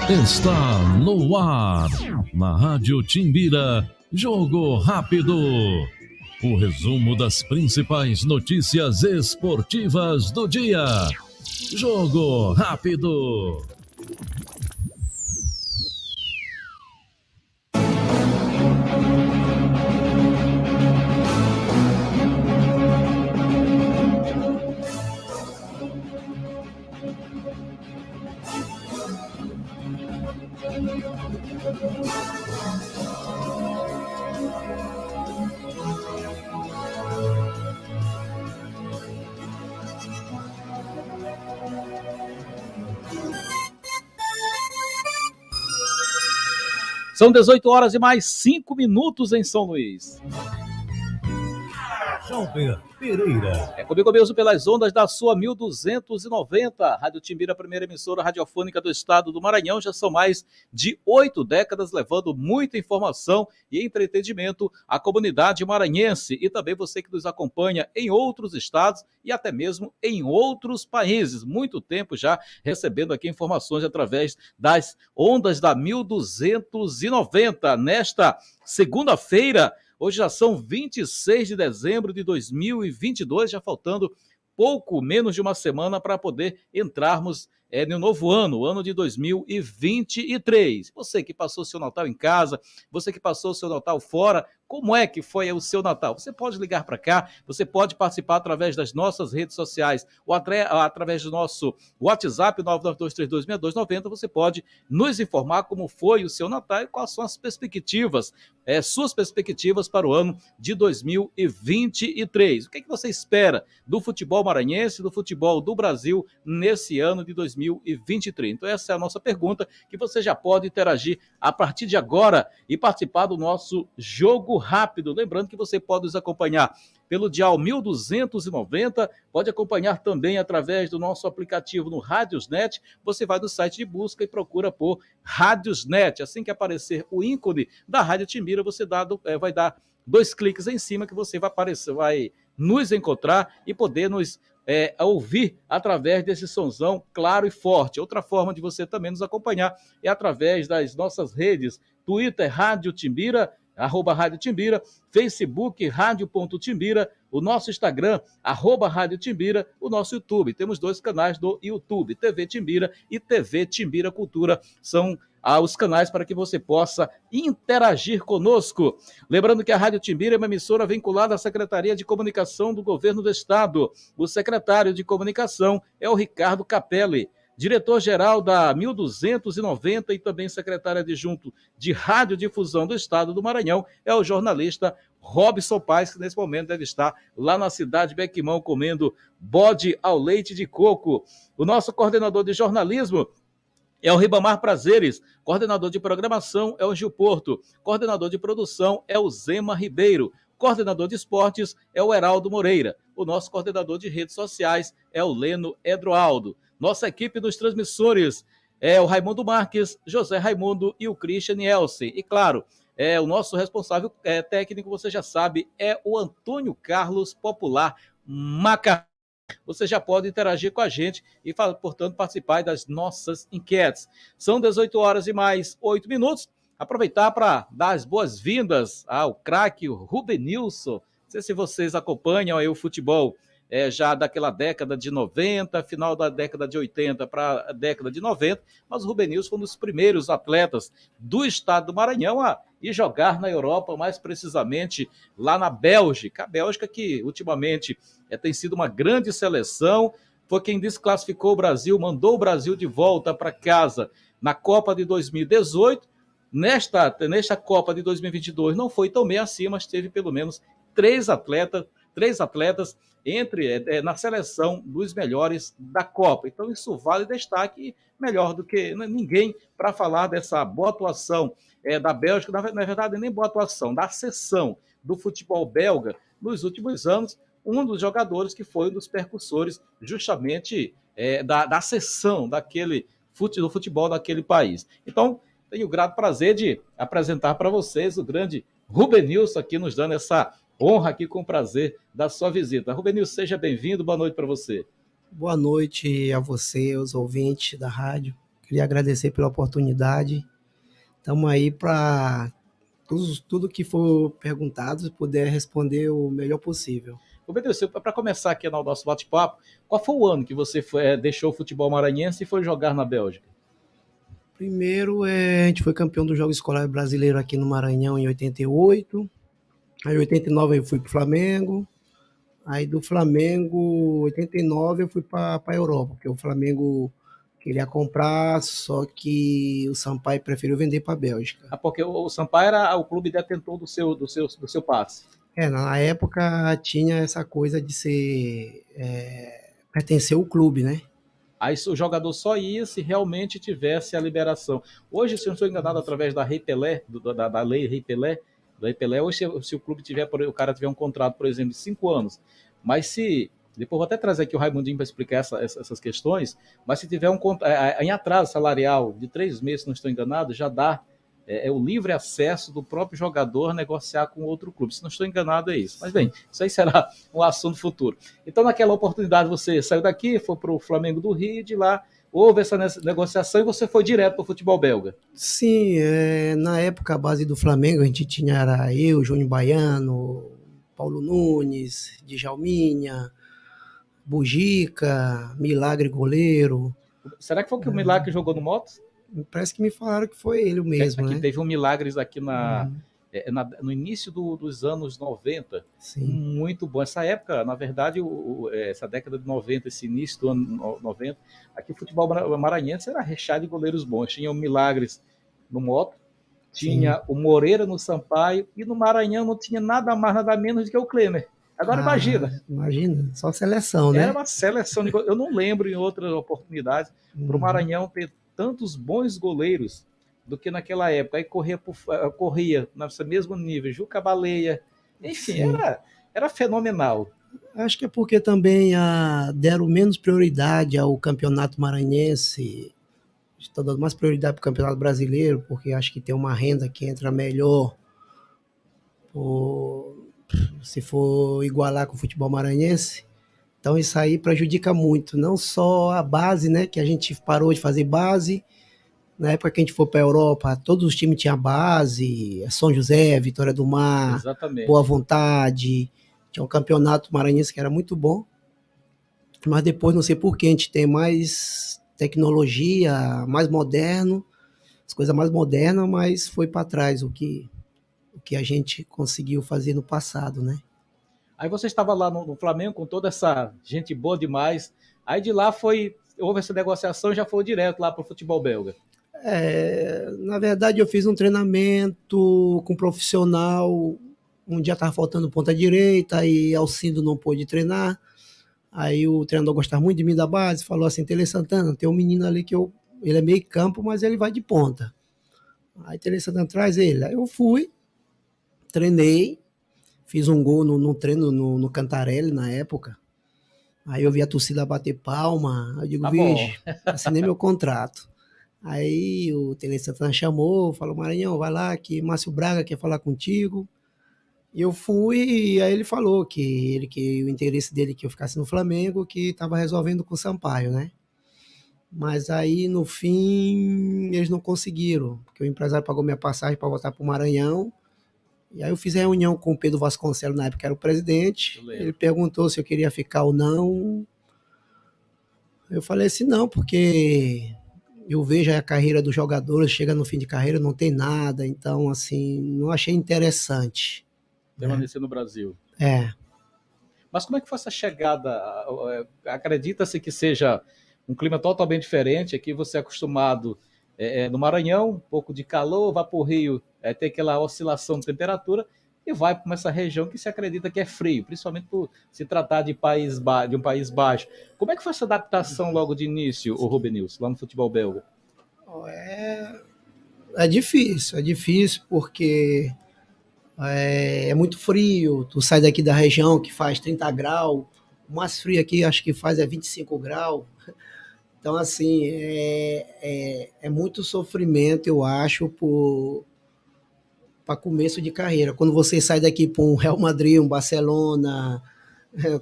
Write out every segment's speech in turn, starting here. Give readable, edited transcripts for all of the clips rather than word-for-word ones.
Está no ar, na Rádio Timbira, Jogo Rápido. O resumo das principais notícias esportivas do dia. Jogo Rápido. São 18 horas e mais 5 minutos em São Luís. Jalber Pereira. É comigo mesmo pelas ondas da sua 1290. Rádio Timbira, a primeira emissora radiofônica do estado do Maranhão. Já são mais de 8 décadas levando muita informação e entretenimento à comunidade maranhense. E também você que nos acompanha em outros estados e até mesmo em outros países. Muito tempo já recebendo aqui informações através das ondas da 1290. Nesta segunda-feira, hoje já são 26 de dezembro de 2022, já faltando pouco menos de uma semana para poder entrarmos no novo ano, o ano de 2023. Você que passou o seu Natal em casa, você que passou o seu Natal fora, como é que foi o seu Natal? Você pode ligar para cá, você pode participar através das nossas redes sociais ou através do nosso WhatsApp 992326290. Você pode nos informar como foi o seu Natal e quais são as perspectivas, suas perspectivas para o ano de 2023. O que é que você espera do futebol maranhense, do futebol do Brasil nesse ano de 2023? Então essa é a nossa pergunta, que você já pode interagir a partir de agora e participar do nosso Jogo Rápido. Lembrando que você pode nos acompanhar pelo dial 1290, pode acompanhar também através do nosso aplicativo no Radiosnet. Você vai no site de busca e procura por Radiosnet. Assim que aparecer o ícone da Rádio Timbira, você vai dar 2 cliques em cima que você vai nos encontrar e poder nos ouvir através desse sonzão claro e forte. Outra forma de você também nos acompanhar é através das nossas redes: Twitter, Rádio Timbira, @Rádio Timbira, Facebook, Rádio.Timbira, o nosso Instagram, @Rádio Timbira, o nosso YouTube. Temos 2 canais do YouTube, TV Timbira e TV Timbira Cultura. São os canais para que você possa interagir conosco. Lembrando que a Rádio Timbira é uma emissora vinculada à Secretaria de Comunicação do Governo do Estado. O secretário de Comunicação é o Ricardo Capelli. Diretor-geral da 1290 e também secretário adjunto de Radiodifusão do Estado do Maranhão é o jornalista Robson Paes, que nesse momento deve estar lá na cidade de Bequimão comendo bode ao leite de coco. O nosso coordenador de jornalismo é o Ribamar Prazeres, coordenador de programação é o Gil Porto, coordenador de produção é o Zema Ribeiro, coordenador de esportes é o Heraldo Moreira, o nosso coordenador de redes sociais é o Leno Edroaldo. Nossa equipe dos transmissores é o Raimundo Marques, José Raimundo e o Christian Elsen. E claro, o nosso responsável técnico, você já sabe, é o Antônio Carlos Popular Macarrão. Você já pode interagir com a gente e, portanto, participar das nossas enquetes. São 18 horas e mais 8 minutos. Aproveitar para dar as boas-vindas ao craque Rubenilson. Não sei se vocês acompanham aí o futebol já daquela década de 90, final da década de 80 para a década de 90, mas o Rubenilson foi um dos primeiros atletas do estado do Maranhão a ir jogar na Europa, mais precisamente lá na Bélgica. A Bélgica que ultimamente tem sido uma grande seleção, foi quem desclassificou o Brasil, mandou o Brasil de volta para casa na Copa de 2018. Nesta Copa de 2022 não foi tão bem assim, mas teve pelo menos três atletas na seleção dos melhores da Copa. Então isso vale destaque, melhor do que ninguém para falar dessa boa atuação da Bélgica, na verdade nem boa atuação, da seção do futebol belga nos últimos anos, um dos jogadores que foi um dos percussores justamente da seção do futebol daquele país. Então, tenho o grato prazer de apresentar para vocês o grande Rubenilson aqui nos dando essa honra aqui com o prazer da sua visita. Rubenilson, seja bem-vindo, boa noite para você. Boa noite a você, os ouvintes da rádio. Queria agradecer pela oportunidade. Estamos aí para tudo que for perguntado, puder responder o melhor possível. Para começar aqui no nosso bate-papo, qual foi o ano que você deixou o futebol maranhense e foi jogar na Bélgica? Primeiro, a gente foi campeão do Jogo Escolar Brasileiro aqui no Maranhão em 88. Aí em 89 eu fui para o Flamengo. Aí do Flamengo, 89, eu fui para a Europa, porque o Flamengo queria comprar, só que o Sampaio preferiu vender para a Bélgica. Porque o Sampaio era o clube detentor do seu passe. Na época tinha essa coisa de ser pertencer ao clube, né? Aí o jogador só ia se realmente tivesse a liberação. Hoje, se eu não estou enganado, através da Rei Pelé, da lei Rei Pelé, hoje se o clube o cara tiver um contrato, por exemplo, de 5 anos, mas se, depois vou até trazer aqui o Raimundinho para explicar essas questões, mas se tiver em atraso salarial de 3 meses, se não estou enganado, já dá o livre acesso do próprio jogador a negociar com outro clube. Se não estou enganado, é isso. Mas bem, isso aí será um assunto futuro. Então, naquela oportunidade, você saiu daqui, foi para o Flamengo do Rio, de lá houve essa negociação e você foi direto para o futebol belga. Sim, na época a base do Flamengo, a gente era eu, Júnior Baiano, Paulo Nunes, Djalminha, Bugica, Milagre goleiro. Será que foi que o Milagre jogou no Motos? Parece que me falaram que foi ele mesmo, aqui, né? Teve um Milagres aqui no início dos anos 90. Sim. Muito bom. Essa época, na verdade, essa década de 90, esse início do ano 90, aqui o futebol maranhense era recheado de goleiros bons. Tinha o Milagres no Moto, tinha o Moreira no Sampaio, e no Maranhão não tinha nada mais, nada menos do que o Klemer. Agora imagina. Imagina, só seleção, né? Era uma seleção de goleiros. Eu não lembro em outras oportunidades para o Maranhão ter tantos bons goleiros do que naquela época. Aí corria nesse mesmo nível, Juca Baleia, enfim, era fenomenal. Acho que é porque também deram menos prioridade ao campeonato maranhense, estão dando mais prioridade para o campeonato brasileiro, porque acho que tem uma renda que entra melhor se for igualar com o futebol maranhense. Então isso aí prejudica muito, não só a base, né, que a gente parou de fazer base. Na época que a gente foi para a Europa, todos os times tinham base, São José, Vitória do Mar, exatamente, Boa Vontade, tinha um campeonato maranhense que era muito bom, mas depois não sei por que a gente tem mais tecnologia, mais moderno, as coisas mais modernas, mas foi para trás o que a gente conseguiu fazer no passado, né? Aí você estava lá no Flamengo com toda essa gente boa demais, aí de lá houve essa negociação e já foi direto lá para o futebol belga. Na verdade eu fiz um treinamento com um profissional, um dia estava faltando ponta direita e Alcindo não pôde treinar, aí o treinador gostava muito de mim da base, falou assim: Tele Santana, tem um menino ali que ele é meio campo, mas ele vai de ponta. Aí Tele Santana, traz ele. Aí eu fui, treinei, fiz um gol no treino no Cantarelli na época. Aí eu vi a torcida bater palma, eu digo, vixe, assinei meu contrato. Aí o Tele Santana chamou, falou: Maranhão, vai lá que Márcio Braga quer falar contigo. E eu fui, e aí ele falou que o interesse dele que eu ficasse no Flamengo, que estava resolvendo com o Sampaio, né? Mas aí, no fim, eles não conseguiram, porque o empresário pagou minha passagem para voltar para o Maranhão. E aí eu fiz a reunião com o Pedro Vasconcelos, na época era o presidente. Ele perguntou se eu queria ficar ou não. Eu falei assim, não, porque eu vejo a carreira dos jogadores, chega no fim de carreira, não tem nada. Então, assim, não achei interessante. Permanecer no Brasil. Mas como é que foi essa chegada? Acredita-se que seja um clima totalmente diferente. Aqui você é acostumado no Maranhão, um pouco de calor, vai para o Rio, tem aquela oscilação de temperatura, e vai para essa região que se acredita que é frio, principalmente por se tratar de um país baixo. Como é que foi essa adaptação logo de início, o Rubenilson, lá no futebol belga? É difícil porque é muito frio, tu sai daqui da região que faz 30 graus, o mais frio aqui acho que faz 25 graus. Então, assim, é muito sofrimento, eu acho, para começo de carreira. Quando você sai daqui para um Real Madrid, um Barcelona,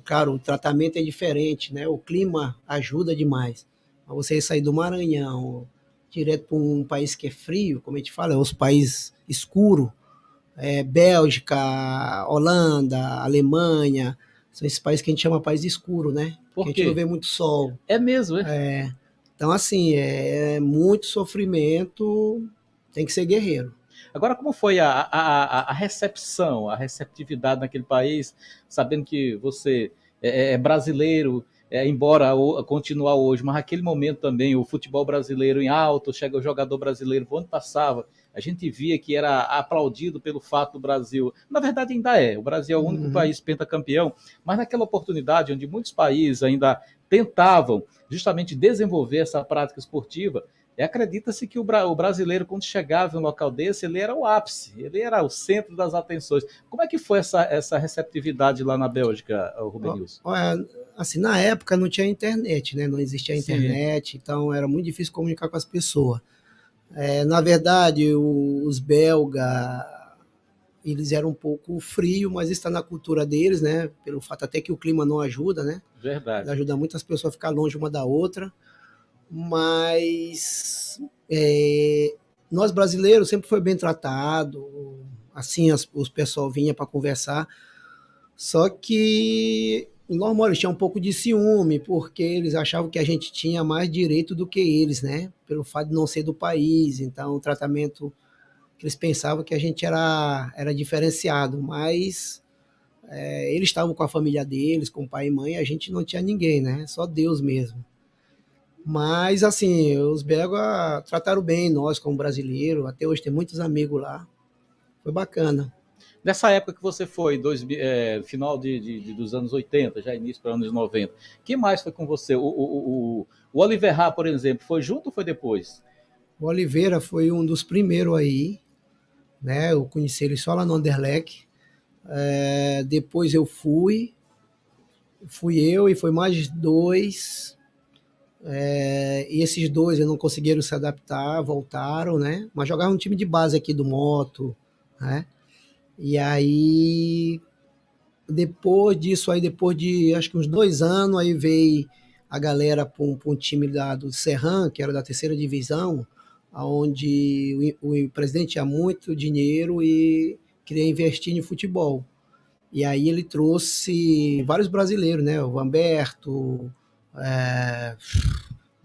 claro, o tratamento é diferente, né? O clima ajuda demais. Mas você sair do Maranhão, direto para um país que é frio, como a gente fala, é os países escuros, Bélgica, Holanda, Alemanha, são esses países que a gente chama país escuro, né? Por Porque a gente não quê? vê muito sol. É mesmo, é? Então, assim, é muito sofrimento, tem que ser guerreiro. Agora, como foi a recepção, a receptividade naquele país, sabendo que você é brasileiro, embora continuar hoje, mas naquele momento também o futebol brasileiro em alto, chega o jogador brasileiro, por onde passava, a gente via que era aplaudido pelo fato do Brasil. Na verdade, ainda é. O Brasil é o único país pentacampeão, mas naquela oportunidade onde muitos países ainda tentavam justamente desenvolver essa prática esportiva, acredita-se que o brasileiro, quando chegava em um local desse, ele era o ápice, ele era o centro das atenções. Como é que foi essa receptividade lá na Bélgica, Rubenilson? Olha, assim, na época não tinha internet, né? Não existia Sim. internet, então era muito difícil comunicar com as pessoas. Na verdade, os belgas, eles eram um pouco frios, mas isso está na cultura deles, né? Pelo fato até que o clima não ajuda, né? Verdade. Ajuda muitas pessoas a ficar longe uma da outra. Mas nós brasileiros sempre foi bem tratado, assim os pessoal vinha para conversar, só que normal, eles tinham um pouco de ciúme, porque eles achavam que a gente tinha mais direito do que eles, né? Pelo fato de não ser do país, então o tratamento que eles pensavam que a gente era diferenciado, mas eles estavam com a família deles, com o pai e mãe, a gente não tinha ninguém, né? Só Deus mesmo. Mas, assim, os belgas trataram bem nós como brasileiros. Até hoje tem muitos amigos lá. Foi bacana. Nessa época que você foi, final dos anos 80, já início para anos 90, quem mais foi com você? O Oliver Rá, por exemplo, foi junto ou foi depois? O Oliveira foi um dos primeiros aí, né? Eu conheci ele só lá no Anderlecht. Depois fui eu e foi mais dois. E esses dois não conseguiram se adaptar, voltaram, né? Mas jogavam um time de base aqui do Moto, né? E aí, depois disso, depois de acho que uns 2 anos, aí veio a galera para um time do Serran, que era da terceira divisão, onde o presidente tinha muito dinheiro e queria investir em futebol. E aí ele trouxe vários brasileiros, né? O Vanberto,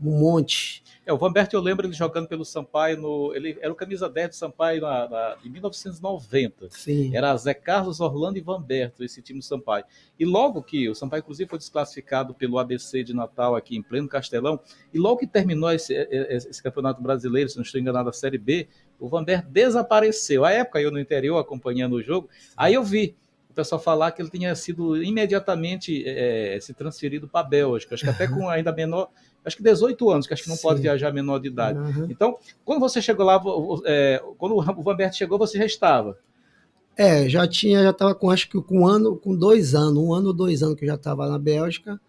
um monte. O Vanberto, eu lembro ele jogando pelo Sampaio, ele era o camisa 10 do Sampaio em 1990. Sim. Era Zé Carlos, Orlando e Vanberto, esse time do Sampaio. E logo que o Sampaio, inclusive, foi desclassificado pelo ABC de Natal aqui em pleno Castelão, e logo que terminou esse campeonato brasileiro, se não estou enganado, a Série B, o Vanberto desapareceu. À época, eu no interior, acompanhando o jogo, aí eu vi o pessoal falar que ele tinha sido imediatamente se transferido para a Bélgica, acho que até com ainda menor, acho que 18 anos, que acho que não pode viajar menor de idade. Então, quando você chegou lá, quando o Vanberto chegou, você já estava? Já estava com, acho que com 2 anos, 1 ano ou 2 anos que eu já estava na Bélgica.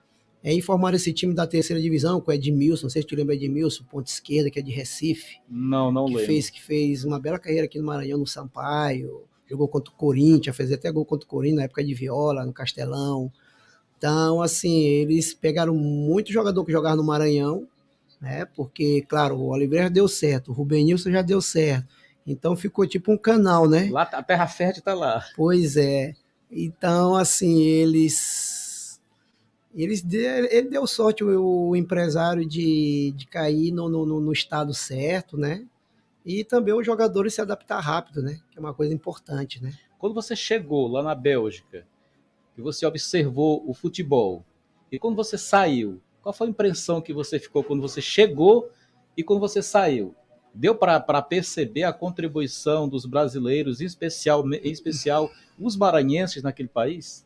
Aí formaram esse time da terceira divisão, com o Edmilson, não sei se tu lembra Edmilson, ponta esquerda, que é de Recife. Não lembro. Que fez uma bela carreira aqui no Maranhão, no Sampaio, jogou contra o Corinthians, fez até gol contra o Corinthians na época de Viola, no Castelão. Então, assim, eles pegaram muito jogador que jogava no Maranhão, né? Porque, claro, o Oliveira deu certo, o Rubenilson já deu certo. Então ficou tipo um canal, né? Lá a terra fértil está lá. Pois é. Então, assim, ele deu sorte, o empresário, de cair no estado certo, né? E também os jogadores se adaptar rápido, né? Que é uma coisa importante, né? Quando você chegou lá na Bélgica, que você observou o futebol, e quando você saiu, qual foi a impressão que você ficou quando você chegou e quando você saiu? Deu para perceber a contribuição dos brasileiros, em especial os maranhenses naquele país?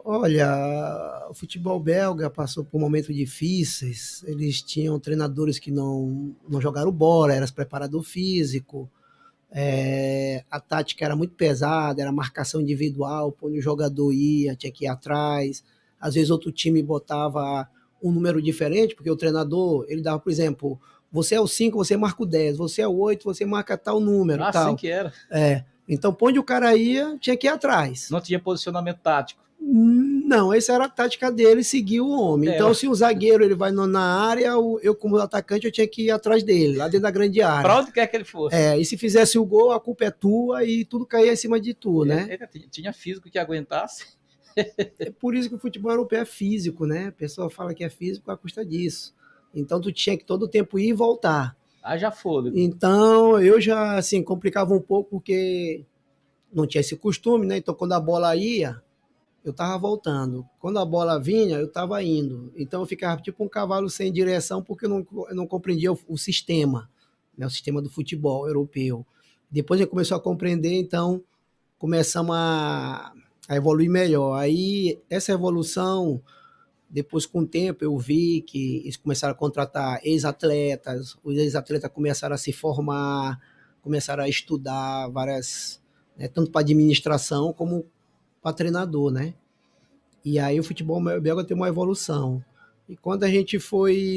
Olha, o futebol belga passou por momentos difíceis. Eles tinham treinadores que não jogaram bola, era preparador físico. A tática era muito pesada, era marcação individual, por onde o jogador ia, tinha que ir atrás. Às vezes outro time botava um número diferente, porque o treinador, ele dava, por exemplo, você é o 5, você marca o 10, você é o 8, você marca tal número. Tal. Assim que era. Então, por onde o cara ia, tinha que ir atrás. Não tinha posicionamento tático. Não, essa era a tática dele, seguir o homem. Então, se o zagueiro ele vai na área, eu como atacante eu tinha que ir atrás dele, lá dentro da grande área. Para onde quer que ele fosse. E se fizesse o gol, a culpa é tua e tudo caía em cima de tu, né? Ele tinha físico que aguentasse. É por isso que o futebol europeu é físico, né? A pessoa fala que é físico à custa disso. Então, tu tinha que todo tempo ir e voltar. Já fôlego. Então, eu já, assim, complicava um pouco porque não tinha esse costume, né? Então, quando a bola ia, eu tava voltando. Quando a bola vinha, eu tava indo. Então, eu ficava tipo um cavalo sem direção porque eu não compreendia o sistema, né? O sistema do futebol europeu. Depois a gente começou a compreender, então começamos a evoluir melhor. Aí, essa evolução, depois com o tempo, eu vi que eles começaram a contratar ex-atletas, os ex-atletas começaram a se formar, começaram a estudar várias, né, tanto para administração como para treinador, né? E aí o futebol belga tem uma evolução. E quando a gente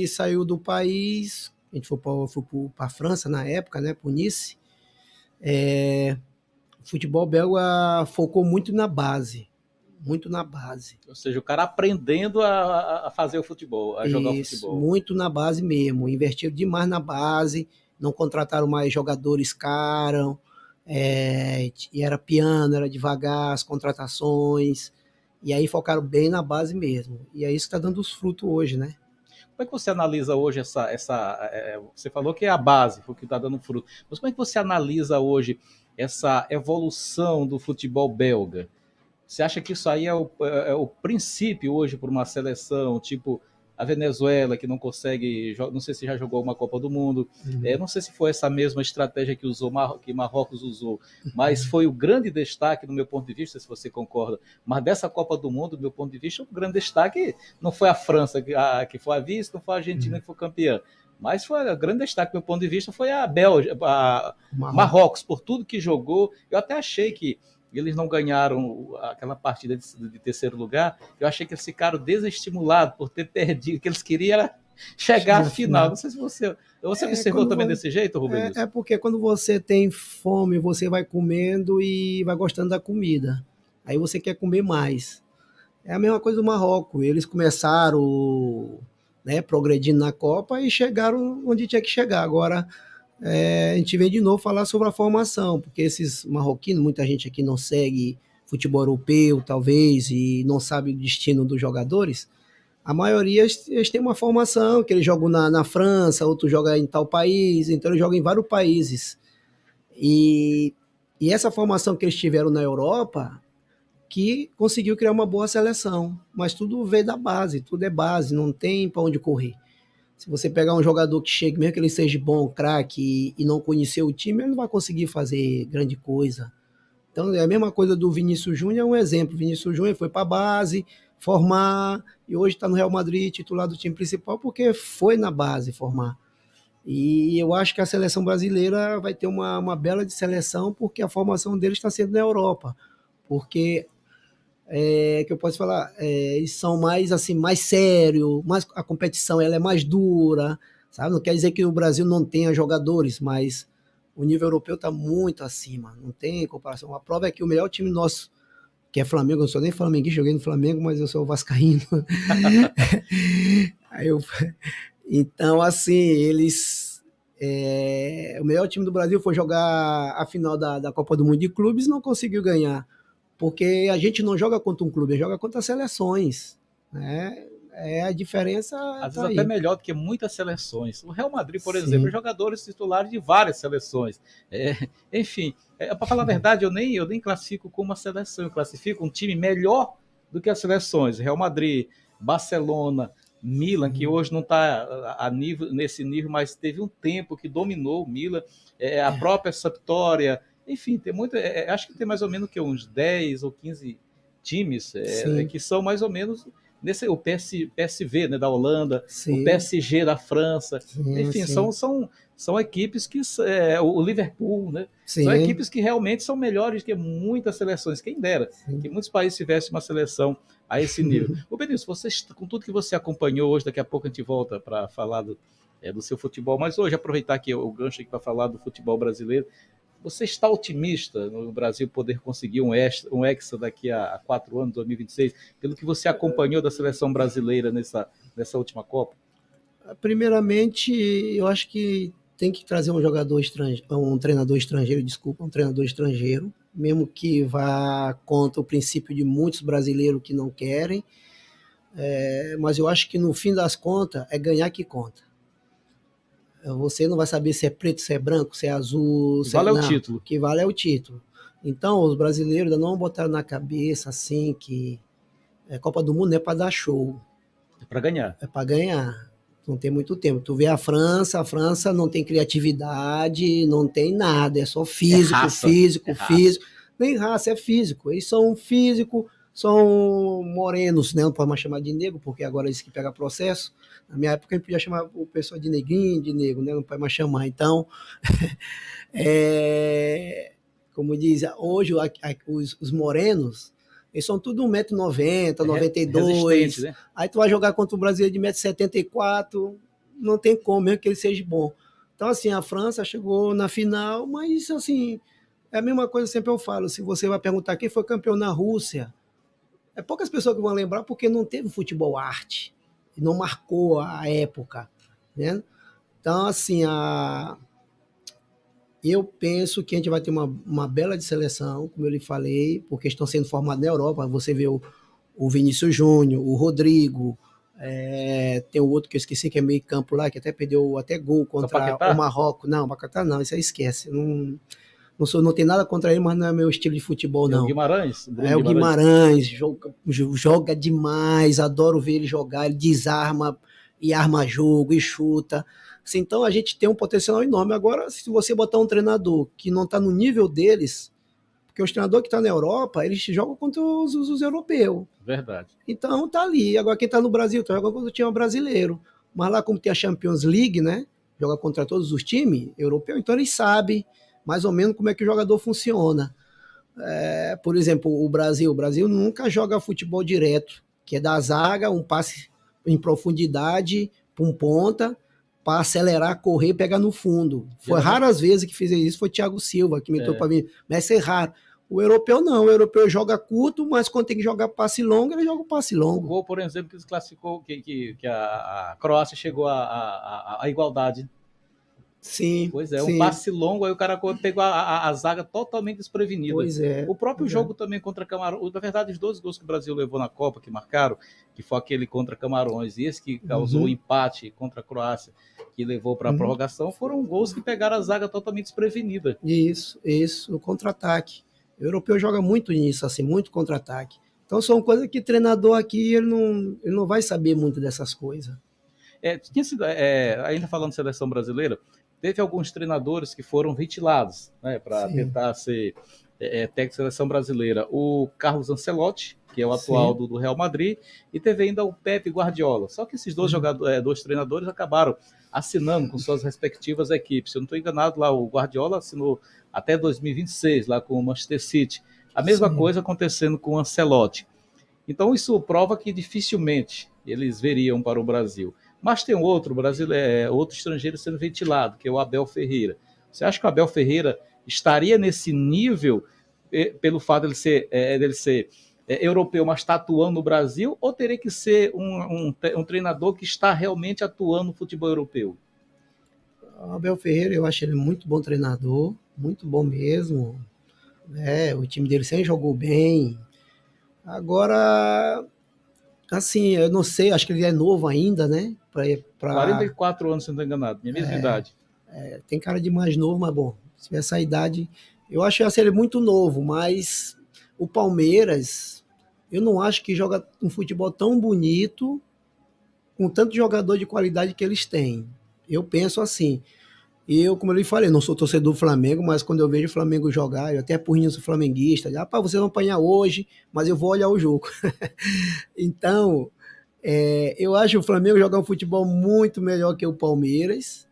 saiu do país, a gente foi para a França na época, né, para o Nice, o futebol belga focou muito na base. Muito na base. Ou seja, o cara aprendendo a fazer o futebol, a jogar o futebol. Muito na base mesmo. Investiram demais na base, não contrataram mais jogadores caros, e era piano, era devagar as contratações, e aí focaram bem na base mesmo. E é isso que está dando os frutos hoje, né? Como é que você analisa hoje você falou que é a base, foi o que está dando fruto, mas como é que você analisa hoje essa evolução do futebol belga? Você acha que isso aí é o princípio hoje para uma seleção, tipo a Venezuela, que não consegue, não sei se já jogou uma Copa do Mundo, não sei se foi essa mesma estratégia que Marrocos usou, mas foi o grande destaque, do meu ponto de vista, se você concorda, mas dessa Copa do Mundo, do meu ponto de vista, o grande destaque não foi a França, que foi a vice, não foi a Argentina que foi campeã, mas foi o grande destaque, do meu ponto de vista, foi a Bélgica, Marrocos, por tudo que jogou. Eu até achei que eles não ganharam aquela partida de terceiro lugar, eu achei que eles ficaram desestimulados por ter perdido, que eles queriam chegar à final. Não sei se você observou também desse jeito, Rubens? É porque quando você tem fome, você vai comendo e vai gostando da comida. Aí você quer comer mais. É a mesma coisa do Marrocos. Eles começaram, né, progredindo na Copa e chegaram onde tinha que chegar. Agora, a gente vem de novo falar sobre a formação, porque esses marroquinos, muita gente aqui não segue futebol europeu, talvez, e não sabe o destino dos jogadores. A maioria, eles têm uma formação, que eles jogam na França, outros jogam em tal país, então eles jogam em vários países. E essa formação que eles tiveram na Europa, que conseguiu criar uma boa seleção, mas tudo veio da base, tudo é base, não tem para onde correr. Se você pegar um jogador que chega, mesmo que ele seja bom, craque, e não conhecer o time, ele não vai conseguir fazer grande coisa. Então, é a mesma coisa do Vinícius Júnior, é um exemplo. O Vinícius Júnior foi para a base, formar, e hoje está no Real Madrid, titular do time principal, porque foi na base formar. E eu acho que a seleção brasileira vai ter uma bela de seleção, porque a formação deles está sendo na Europa. Porque... que eu posso falar, eles são mais assim, mais sério, a competição ela é mais dura, sabe? Não quer dizer que o Brasil não tenha jogadores, mas o nível europeu está muito acima, não tem comparação. A prova é que o melhor time nosso, que é Flamengo, eu não sou nem flamenguista, joguei no Flamengo, mas eu sou vascaíno. Então, assim, eles... o melhor time do Brasil foi jogar a final da Copa do Mundo de Clubes e não conseguiu ganhar. Porque a gente não joga contra um clube, joga contra seleções, né? A diferença às vezes até melhor do que muitas seleções. O Real Madrid, por exemplo, jogadores titulares de várias seleções. Enfim, para falar a verdade, eu nem classifico como uma seleção, eu classifico um time melhor do que as seleções. Real Madrid, Barcelona, Milan, que hoje não está nesse nível, mas teve um tempo que dominou o Milan, a própria Sampdoria. Enfim, tem muito. Acho que tem mais ou menos uns 10 ou 15 times que são mais ou menos o PSV, né, da Holanda, o PSG da França. Enfim, são equipes que. O Liverpool, né? São equipes que realmente são melhores que muitas seleções. Quem dera que muitos países tivessem uma seleção a esse nível. Ô Benício, com tudo que você acompanhou hoje, daqui a pouco a gente volta para falar do seu futebol, mas hoje aproveitar aqui o gancho para falar do futebol brasileiro. Você está otimista no Brasil poder conseguir um Hexa daqui a 4 anos, 2026, pelo que você acompanhou da seleção brasileira nessa última Copa? Primeiramente, eu acho que tem que trazer um treinador estrangeiro, mesmo que vá contra o princípio de muitos brasileiros que não querem. Mas eu acho que no fim das contas é ganhar que conta. Você não vai saber se é preto, se é branco, se é azul. Vale o título. O que vale é o título. Então, os brasileiros ainda não botaram na cabeça assim que Copa do Mundo não é para dar show. É para ganhar. É para ganhar. Não tem muito tempo. Tu vê a França não tem criatividade, não tem nada, é só físico, físico. Nem raça, é físico. Eles são físico, são morenos, né? Não pode mais chamar de negro, porque agora eles que pegam processo. Na minha época, a gente podia chamar o pessoal de neguinho, de negro, né? Não pode mais chamar. Então, como diz, hoje os morenos, eles são tudo 1,90m, 92m. Né? Aí tu vai jogar contra o brasileiro de 1,74m, não tem como, mesmo que ele seja bom. Então, assim, a França chegou na final, mas, assim, é a mesma coisa que sempre eu falo. Se você vai perguntar quem foi campeão na Rússia, é poucas pessoas que vão lembrar porque não teve futebol arte, não marcou a época, né? Então, assim, eu penso que a gente vai ter uma bela de seleção, como eu lhe falei, porque estão sendo formados na Europa. Você vê o Vinícius Júnior, o Rodrigo, tem o outro que eu esqueci, que é meio campo lá, que até perdeu gol contra o Marrocos. Não, o Paquetá não, isso aí esquece. Não tem nada contra ele, mas não é meu estilo de futebol, não. O Guimarães? O Guimarães joga demais, adoro ver ele jogar, ele desarma e arma jogo e chuta. Assim, então a gente tem um potencial enorme. Agora, se você botar um treinador que não está no nível deles, porque os treinadores que estão na Europa, eles jogam contra os europeus. Verdade. Então tá ali. Agora quem está no Brasil, tá jogando contra o time brasileiro. Mas lá, como tem a Champions League, né? Joga contra todos os times europeus, então eles sabem mais ou menos como é que o jogador funciona. Por exemplo, o Brasil nunca joga futebol direto, que é da zaga, um passe em profundidade para um ponta, para acelerar, correr e pegar no fundo. Foi raras vezes que fez isso, foi Thiago Silva, que meteu para mim, mas é raro. O europeu não, o europeu joga curto, mas quando tem que jogar passe longo, ele joga o passe longo. O gol, por exemplo, que classificou, que a Croácia chegou à igualdade. Sim. Pois é, um passe longo, aí o cara pegou a zaga totalmente desprevenida. Pois é. O próprio jogo também contra Camarões, na verdade, os 2 gols que o Brasil levou na Copa, que marcaram, que foi aquele contra Camarões e esse que causou o empate contra a Croácia, que levou para a prorrogação, foram gols que pegaram a zaga totalmente desprevenida. Isso, o contra-ataque. O europeu joga muito nisso, assim, muito contra-ataque. Então são coisas que treinador aqui, ele não vai saber muito dessas coisas. Ainda falando de seleção brasileira, teve alguns treinadores que foram ventilados, né, para tentar ser técnico da seleção brasileira. O Carlos Ancelotti, que é o atual do Real Madrid, e teve ainda o Pepe Guardiola. Só que esses dois treinadores acabaram assinando com suas respectivas equipes. Se eu não estou enganado, lá o Guardiola assinou até 2026 lá com o Manchester City. A mesma coisa acontecendo com o Ancelotti. Então isso prova que dificilmente eles veriam para o Brasil. Mas tem outro estrangeiro sendo ventilado, que é o Abel Ferreira. Você acha que o Abel Ferreira estaria nesse nível pelo fato de ele ser europeu, mas está atuando no Brasil, ou teria que ser um treinador que está realmente atuando no futebol europeu? O Abel Ferreira, eu acho ele muito bom treinador, muito bom mesmo. O time dele sempre jogou bem. Agora, assim, eu não sei, acho que ele é novo ainda, né? 44 anos, se não estou enganado, minha mesma idade. Tem cara de mais novo, mas bom, se tiver essa idade, eu acho ele muito novo, mas o Palmeiras, eu não acho que joga um futebol tão bonito, com tanto jogador de qualidade que eles têm. Eu penso assim. Como eu lhe falei, não sou torcedor do Flamengo, mas quando eu vejo o Flamengo jogar, eu até porrinho sou flamenguista, vocês vão apanhar hoje, mas eu vou olhar o jogo. Então, eu acho o Flamengo jogar um futebol muito melhor que o Palmeiras.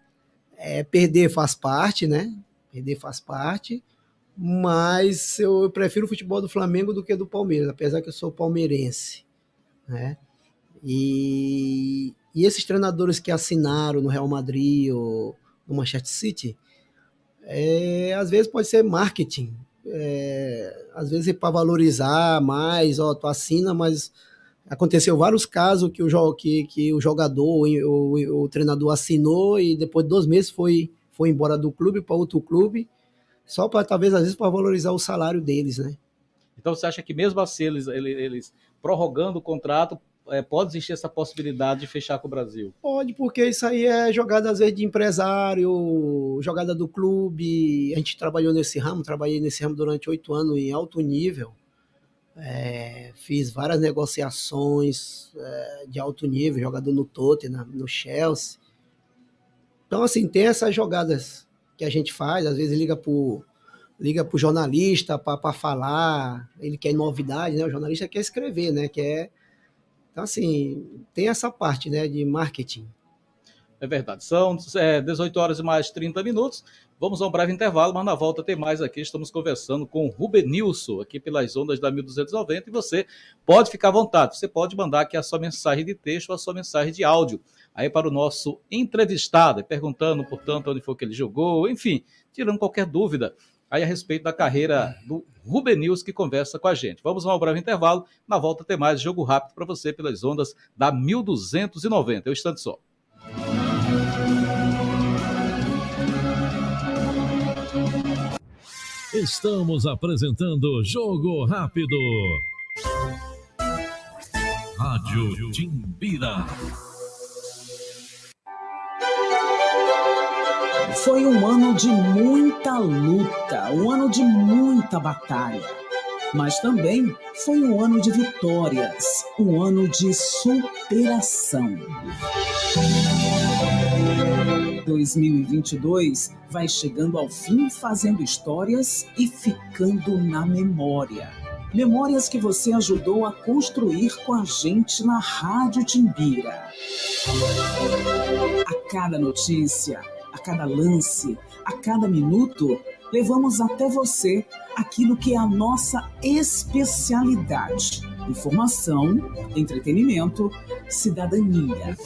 Perder faz parte, né? Perder faz parte, mas eu prefiro o futebol do Flamengo do que do Palmeiras, apesar que eu sou palmeirense, né? E esses treinadores que assinaram no Real Madrid ou no Manchester City, Às vezes pode ser marketing, às vezes é para valorizar mais, ó, tu assina, mas aconteceu vários casos que o jogador, o treinador assinou e depois de 2 meses foi embora do clube para outro clube, só para talvez às vezes para valorizar o salário deles, né? Então você acha que mesmo assim eles prorrogando o contrato, pode existir essa possibilidade de fechar com o Brasil? Pode, porque isso aí é jogada às vezes de empresário, jogada do clube. A gente trabalhei nesse ramo durante 8 anos em alto nível. Fiz várias negociações de alto nível, jogador no Tottenham, no Chelsea. Então, assim, tem essas jogadas que a gente faz, às vezes liga pro jornalista para falar, ele quer novidade, né? O jornalista quer escrever, né? Então, assim, tem essa parte, né, de marketing. É verdade. São 18 horas e mais 30 minutos. Vamos a um breve intervalo, mas na volta tem mais aqui. Estamos conversando com o Rubenilson, aqui pelas ondas da 1290, e você pode ficar à vontade. Você pode mandar aqui a sua mensagem de texto ou a sua mensagem de áudio aí para o nosso entrevistado, perguntando, portanto, onde foi que ele jogou, enfim, tirando qualquer dúvida aí a respeito da carreira do Rubenilson, que conversa com a gente. Vamos a um breve intervalo. Na volta tem mais jogo rápido para você pelas ondas da 1290. Eu instante só. Estamos apresentando Jogo Rápido. Rádio Timbira. Foi um ano de muita luta, um ano de muita batalha. Mas também foi um ano de vitórias, um ano de superação. 2022 vai chegando ao fim, fazendo histórias e ficando na memória. Memórias que você ajudou a construir com a gente na Rádio Timbira. A cada notícia, a cada lance, a cada minuto, levamos até você aquilo que é a nossa especialidade: informação, entretenimento, cidadania.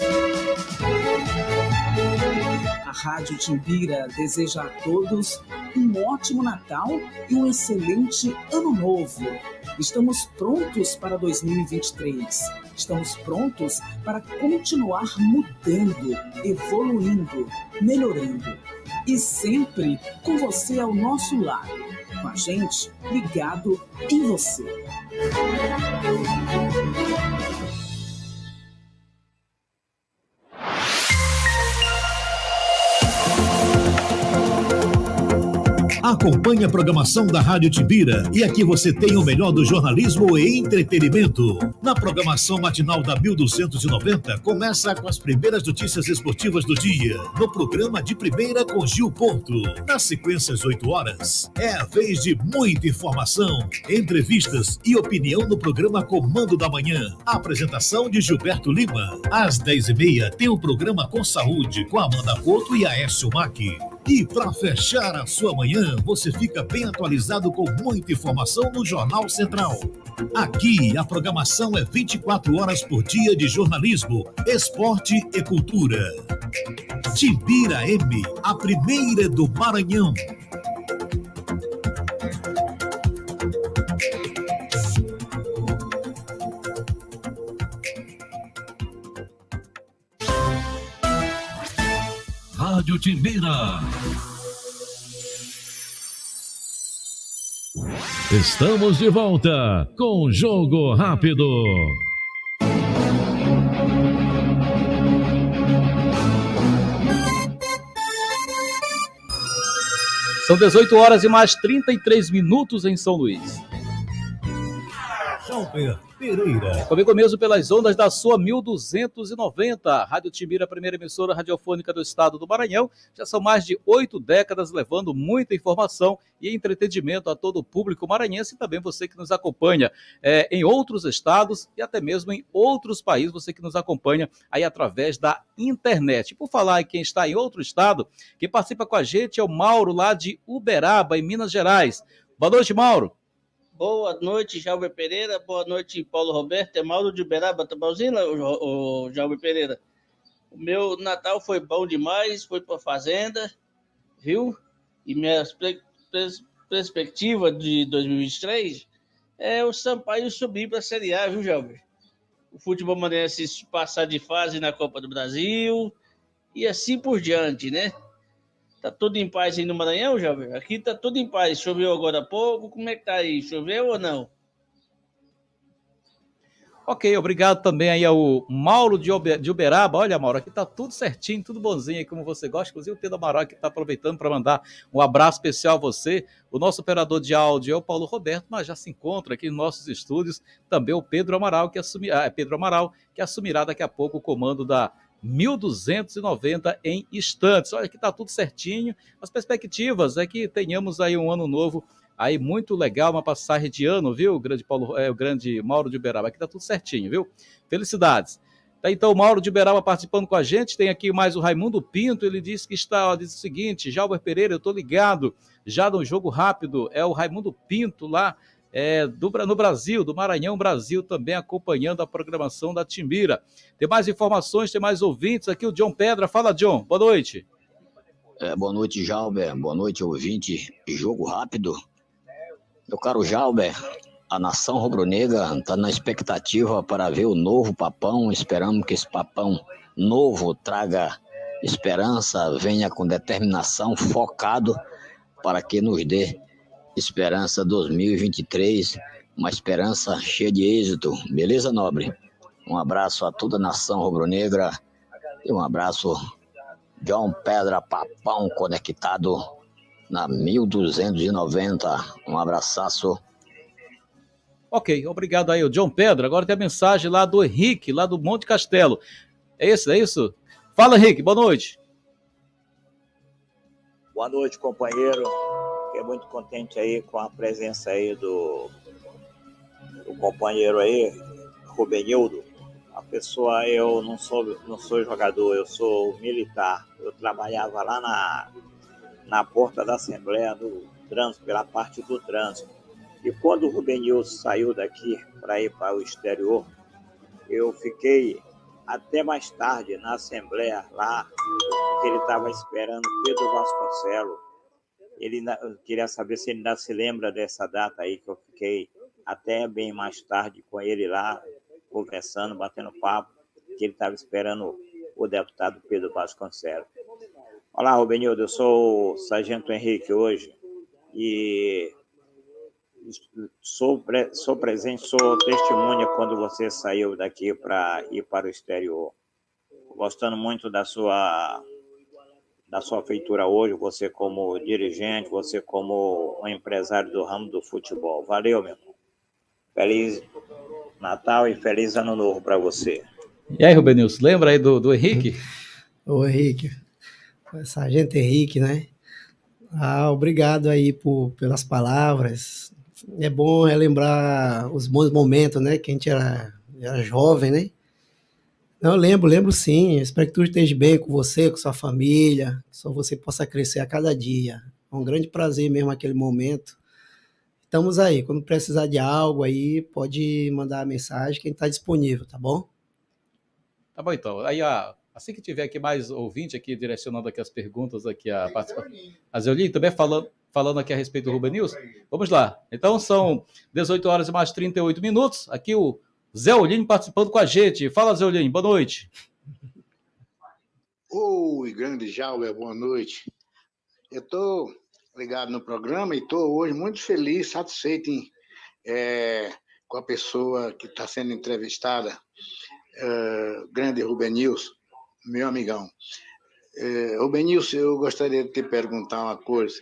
A Rádio Timbira deseja a todos um ótimo Natal e um excelente Ano Novo. Estamos prontos para 2023. Estamos prontos para continuar mudando, evoluindo, melhorando. E sempre com você ao nosso lado. Com a gente, ligado em você. Acompanhe a programação da Rádio Timbira e aqui você tem o melhor do jornalismo e entretenimento. Na programação matinal da 1290, começa com as primeiras notícias esportivas do dia, no programa de primeira com Gil Ponto. Na sequência, às 8 horas, é a vez de muita informação, entrevistas e opinião no programa Comando da Manhã. A apresentação de Gilberto Lima. Às 10h30, tem o programa Com Saúde, com Amanda Couto e Aécio Mack. E para fechar a sua manhã, você fica bem atualizado com muita informação no Jornal Central. Aqui, a programação é 24 horas por dia de jornalismo, esporte e cultura. Timbira M, a primeira do Maranhão. Rádio Timbira. Estamos de volta com Jogo Rápido. São 18 horas e mais 33 minutos em São Luís. Jalber Pereira. Comigo mesmo pelas ondas da sua 1290, Rádio Timbira, a primeira emissora radiofônica do estado do Maranhão. Já são mais de 8 décadas levando muita informação e entretenimento a todo o público maranhense e também você que nos acompanha em outros estados e até mesmo em outros países, você que nos acompanha aí através da internet. Por falar em quem está em outro estado, quem participa com a gente é o Mauro, lá de Uberaba, em Minas Gerais. Boa noite, Mauro. Boa noite, Jalber Pereira. Boa noite, Paulo Roberto. É Mauro de Uberaba, tá bonzinho, o Jalber Pereira? O meu Natal foi bom demais, foi pra fazenda, viu? E minha perspectiva de 2023 é o Sampaio subir para a Série A, viu, Jalber? O futebol maranhense passar de fase na Copa do Brasil e assim por diante, né? Tá tudo em paz aí no Maranhão, Jalber? Aqui tá tudo em paz. Choveu agora há pouco. Como é que tá aí? Choveu ou não? Ok, obrigado também aí ao Mauro de Uberaba. Olha, Mauro, aqui tá tudo certinho, tudo bonzinho aí, como você gosta. Inclusive o Pedro Amaral que tá aproveitando para mandar um abraço especial a você. O nosso operador de áudio é o Paulo Roberto, mas já se encontra aqui nos nossos estúdios também o Pedro Amaral, que assumirá daqui a pouco o comando da 1290 em instantes. Olha, aqui tá tudo certinho. As perspectivas é que tenhamos aí um ano novo aí muito legal, uma passagem de ano, viu, o grande Mauro de Uberaba, aqui tá tudo certinho, viu? Felicidades. Tá, então, o Mauro de Uberaba participando com a gente, tem aqui mais o Raimundo Pinto, ele diz que diz o seguinte, Jalber Pereira, eu tô ligado, já no jogo rápido, é o Raimundo Pinto lá, no Brasil, do Maranhão, Brasil, também acompanhando a programação da Timbira. Tem mais informações, tem mais ouvintes, aqui o John Pedra, fala John, boa noite. Boa noite, Jalber, boa noite, ouvinte, jogo rápido. Meu caro Jalber, a nação rubro-negra está na expectativa para ver o novo Papão. Esperamos que esse Papão novo traga esperança, venha com determinação, focado para que nos dê esperança 2023, uma esperança cheia de êxito. Beleza, nobre? Um abraço a toda a nação rubro-negra e um abraço, John Pedra Papão, conectado na 1290, um abraçaço. Ok, obrigado aí, o John Pedro. Agora tem a mensagem lá do Henrique, lá do Monte Castelo. É isso? Fala, Henrique, boa noite. Boa noite, companheiro. Fiquei muito contente aí com a presença aí do companheiro aí, Rubenildo. A pessoa, eu não sou jogador, eu sou militar. Eu trabalhava lá na porta da Assembleia do Trânsito, pela parte do trânsito. E quando o Rubenildo saiu daqui para ir para o exterior, eu fiquei até mais tarde na Assembleia lá, porque ele estava esperando Pedro Vasconcelos. Eu queria saber se ele ainda se lembra dessa data aí, que eu fiquei até bem mais tarde com ele lá, conversando, batendo papo, que ele estava esperando o deputado Pedro Vasconcelos. Olá, Rubenildo, eu sou o Sargento Henrique hoje e sou presente, sou testemunha quando você saiu daqui para ir para o exterior. Gostando muito da sua feitura hoje, você como dirigente, você como um empresário do ramo do futebol. Valeu, meu irmão. Feliz Natal e feliz Ano Novo para você. E aí, Rubenilson, lembra aí do Henrique? Ô, Henrique, Sargento Henrique, né? Obrigado aí pelas palavras. É bom relembrar os bons momentos, né? Que a gente era jovem, né? Eu lembro sim. Espero que tudo esteja bem com você, com sua família, que só você possa crescer a cada dia. É um grande prazer mesmo aquele momento. Estamos aí. Quando precisar de algo aí, pode mandar a mensagem que a gente está disponível, tá bom? Tá bom, então. Aí, assim que tiver aqui mais ouvinte aqui, direcionando aqui as perguntas aqui, a participação. A Zeoline também falando aqui a respeito do Rubenilson. Vamos lá. Então, são 18 horas e mais 38 minutos. Aqui o Zé Oline participando com a gente. Fala, Zé Oline, boa noite. Oi, grande Jalber, boa noite. Eu estou ligado no programa e estou hoje muito feliz, satisfeito com a pessoa que está sendo entrevistada, grande Rubenilson, meu amigão. Rubenilson, eu gostaria de te perguntar uma coisa.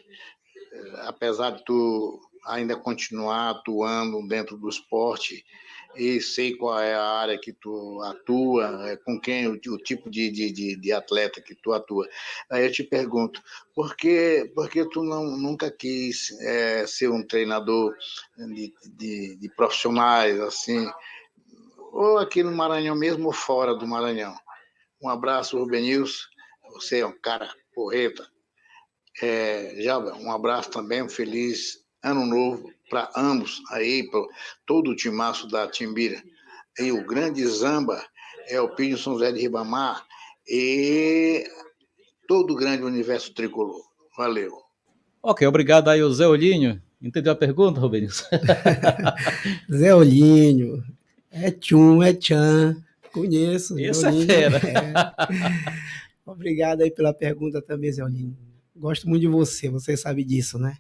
Apesar de tu ainda continuar atuando dentro do esporte, e sei qual é a área que tu atua, com quem, o tipo de atleta que tu atua. Aí eu te pergunto, por que tu nunca quis ser um treinador de profissionais, assim, ou aqui no Maranhão mesmo, ou fora do Maranhão? Um abraço, Rubenilson, você é um cara porreta. Jalber, um abraço também, um feliz Ano Novo para ambos aí, para todo o timaço da Timbira. E o grande Zamba é o Pinho São José de Ribamar e todo o grande universo tricolor. Valeu. Ok, obrigado aí, o Zé Olhinho. Entendeu a pergunta, Rubens? Zé Olhinho, é Tchum, é Tchan, conheço. Zé Esse é Olhinho, fera. Obrigado aí pela pergunta também, Zé Olhinho. Gosto muito de você sabe disso, né?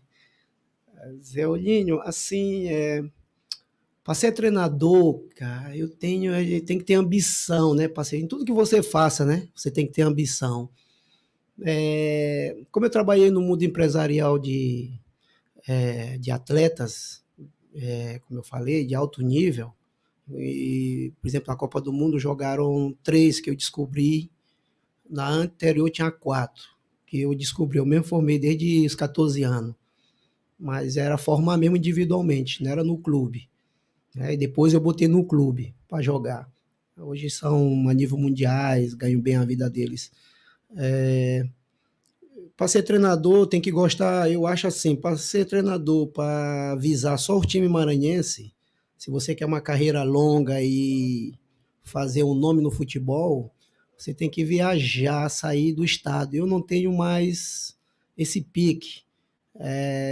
Zé Olhinho, assim, para ser treinador, cara, a gente tem que ter ambição, né? Em tudo que você faça, né? Você tem que ter ambição. Como eu trabalhei no mundo empresarial de atletas, como eu falei, de alto nível, e, por exemplo, na Copa do Mundo jogaram 3 que eu descobri, na anterior tinha 4 que eu descobri, eu mesmo formei desde os 14 anos, mas era formar mesmo individualmente, não era no clube. E depois eu botei no clube para jogar. Hoje são a nível mundiais, ganham bem a vida deles. Para ser treinador tem que gostar, eu acho assim, para ser treinador, para visar só o time maranhense, se você quer uma carreira longa e fazer um nome no futebol, você tem que viajar, sair do estado. Eu não tenho mais esse pique.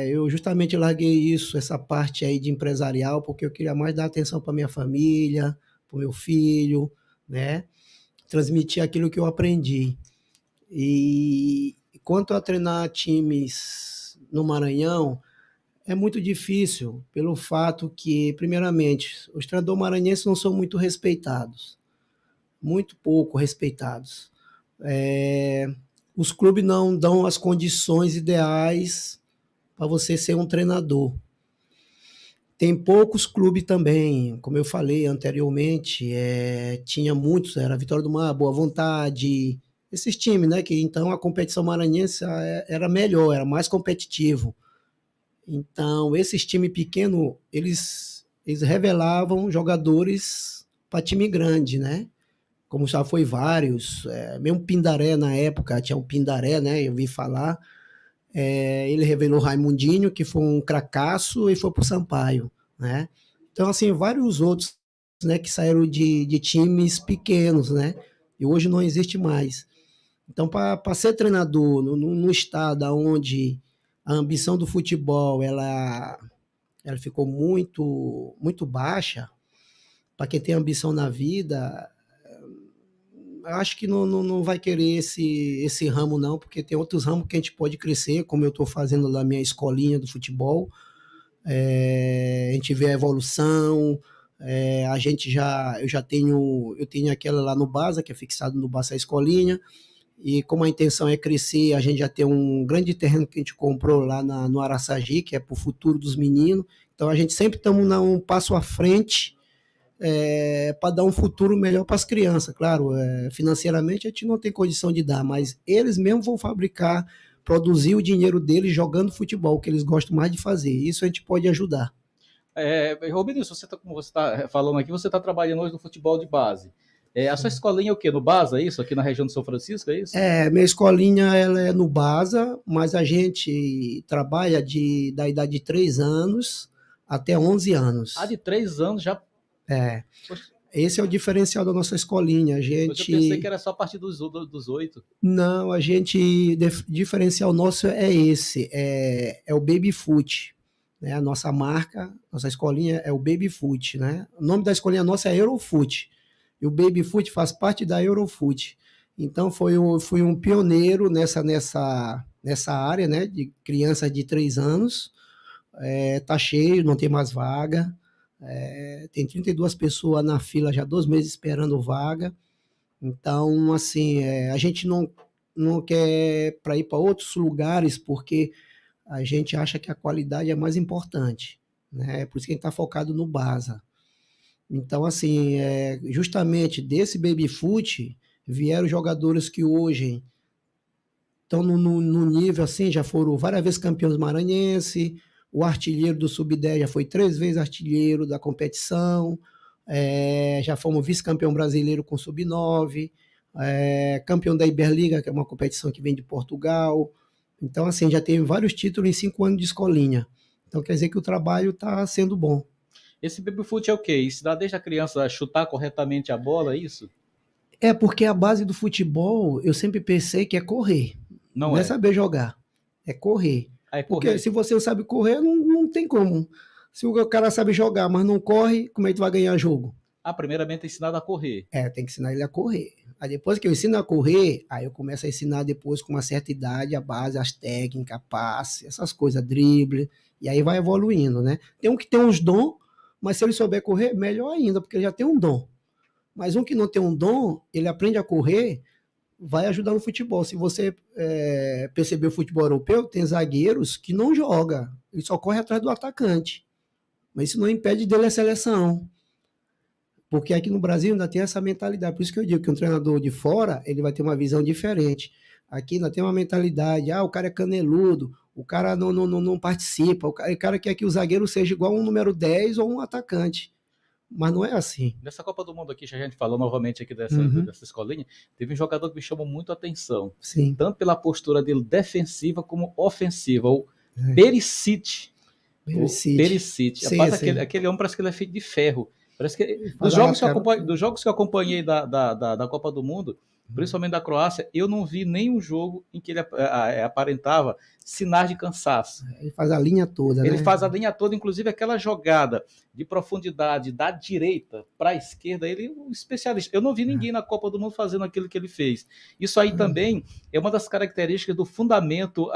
Eu justamente larguei isso, essa parte aí de empresarial, porque eu queria mais dar atenção para minha família, para o meu filho, né? Transmitir aquilo que eu aprendi. E quanto a treinar times no Maranhão, é muito difícil, pelo fato que, primeiramente, os treinadores maranhenses não são muito respeitados, muito pouco respeitados. Os clubes não dão as condições ideais para você ser um treinador. Tem poucos clubes também, como eu falei anteriormente, tinha muitos, era Vitória do Mar, Boa Vontade, esses times, né? Que então a competição maranhense era melhor, era mais competitivo. Então, esses times pequenos, eles revelavam jogadores para time grande, né? Como já foi vários, mesmo Pindaré na época, tinha um Pindaré, né? Eu vi falar. Ele revelou Raimundinho, que foi um cracaço, e foi para o Sampaio, né? Então, assim, vários outros, né, que saíram de times pequenos, né? E hoje não existe mais. Então, para ser treinador no estado onde a ambição do futebol ela ficou muito, muito baixa, para quem tem ambição na vida, eu acho que não vai querer esse ramo, não, porque tem outros ramos que a gente pode crescer, como eu estou fazendo na minha escolinha do futebol. A gente vê a evolução. Eu tenho aquela lá no Basa, que é fixado no Basa Escolinha, e como a intenção é crescer, a gente já tem um grande terreno que a gente comprou lá no Araçagi, que é para o futuro dos meninos. Então a gente sempre estamos um passo à frente, para dar um futuro melhor para as crianças. Claro, financeiramente a gente não tem condição de dar, mas eles mesmos vão fabricar, produzir o dinheiro deles jogando futebol, que eles gostam mais de fazer. Isso a gente pode ajudar. Robinho, como você está falando aqui, você está trabalhando hoje no futebol de base. A sua escolinha é o quê? No Basa, é isso? Aqui na região de São Francisco, é isso? Minha escolinha ela é no Basa, mas a gente trabalha da idade de 3 anos até 11 anos. De 3 anos já? Esse é o diferencial da nossa escolinha. Eu pensei que era só a partir dos 8. Não, diferencial nosso é esse, é o Baby Foot. Né? A nossa marca, nossa escolinha é o Baby Foot. Né? O nome da escolinha nossa é Eurofoot. E o Baby Foot faz parte da Eurofoot. Então, fui um pioneiro nessa área, né, de crianças de 3 anos. Tá cheio, não tem mais vaga. Tem 32 pessoas na fila já 2 meses esperando vaga. Então, assim, a gente não quer para ir para outros lugares, porque a gente acha que a qualidade é mais importante. Né? Por isso que a gente está focado no Basa. Então, assim, justamente desse Baby Foot vieram jogadores que hoje estão no nível, assim, já foram várias vezes campeões maranhense, o artilheiro do Sub-10 já foi 3 vezes artilheiro da competição, já fomos vice-campeão brasileiro com Sub-9, campeão da Iberliga, que é uma competição que vem de Portugal. Então, assim, já tem vários títulos em 5 anos de escolinha. Então, quer dizer que o trabalho está sendo bom. Esse Baby Foot é o quê? Ensinar desde a criança a chutar corretamente a bola, é isso? Porque a base do futebol, eu sempre pensei que é correr. Não é saber jogar, é correr. Aí Porque correr. se você não sabe correr, não tem como. Se o cara sabe jogar, mas não corre, como é que tu vai ganhar jogo? Primeiramente ensinado a correr. Tem que ensinar ele a correr. Aí depois que eu ensino a correr, aí eu começo a ensinar depois com uma certa idade, a base, as técnicas, passe, essas coisas, drible, e aí vai evoluindo, né? Tem um que tem uns dom, mas se ele souber correr, melhor ainda, porque ele já tem um dom. Mas um que não tem um dom, ele aprende a correr, vai ajudar no futebol. Se você perceber o futebol europeu, tem zagueiros que não jogam, ele só corre atrás do atacante. Mas isso não impede dele a seleção. Porque aqui no Brasil ainda tem essa mentalidade. Por isso que eu digo que um treinador de fora, ele vai ter uma visão diferente. Aqui ainda tem uma mentalidade, o cara é caneludo, o cara não participa, o cara quer que o zagueiro seja igual um número 10 ou um atacante. Mas não é assim. Nessa Copa do Mundo aqui, já a gente falou novamente aqui dessa escolinha, teve um jogador que me chamou muito a atenção. Sim. Tanto pela postura dele defensiva como ofensiva. O Perisic. Perisic. Aquele homem parece que ele é feito de ferro. Parece que dos jogos que eu acompanhei da Copa do Mundo, principalmente da Croácia, eu não vi nenhum jogo em que ele aparentava sinais de cansaço. Ele faz a linha toda, Ele faz a linha toda, inclusive aquela jogada de profundidade da direita para a esquerda, ele é um especialista. Eu não vi ninguém na Copa do Mundo fazendo aquilo que ele fez. Isso aí também é uma das características do fundamento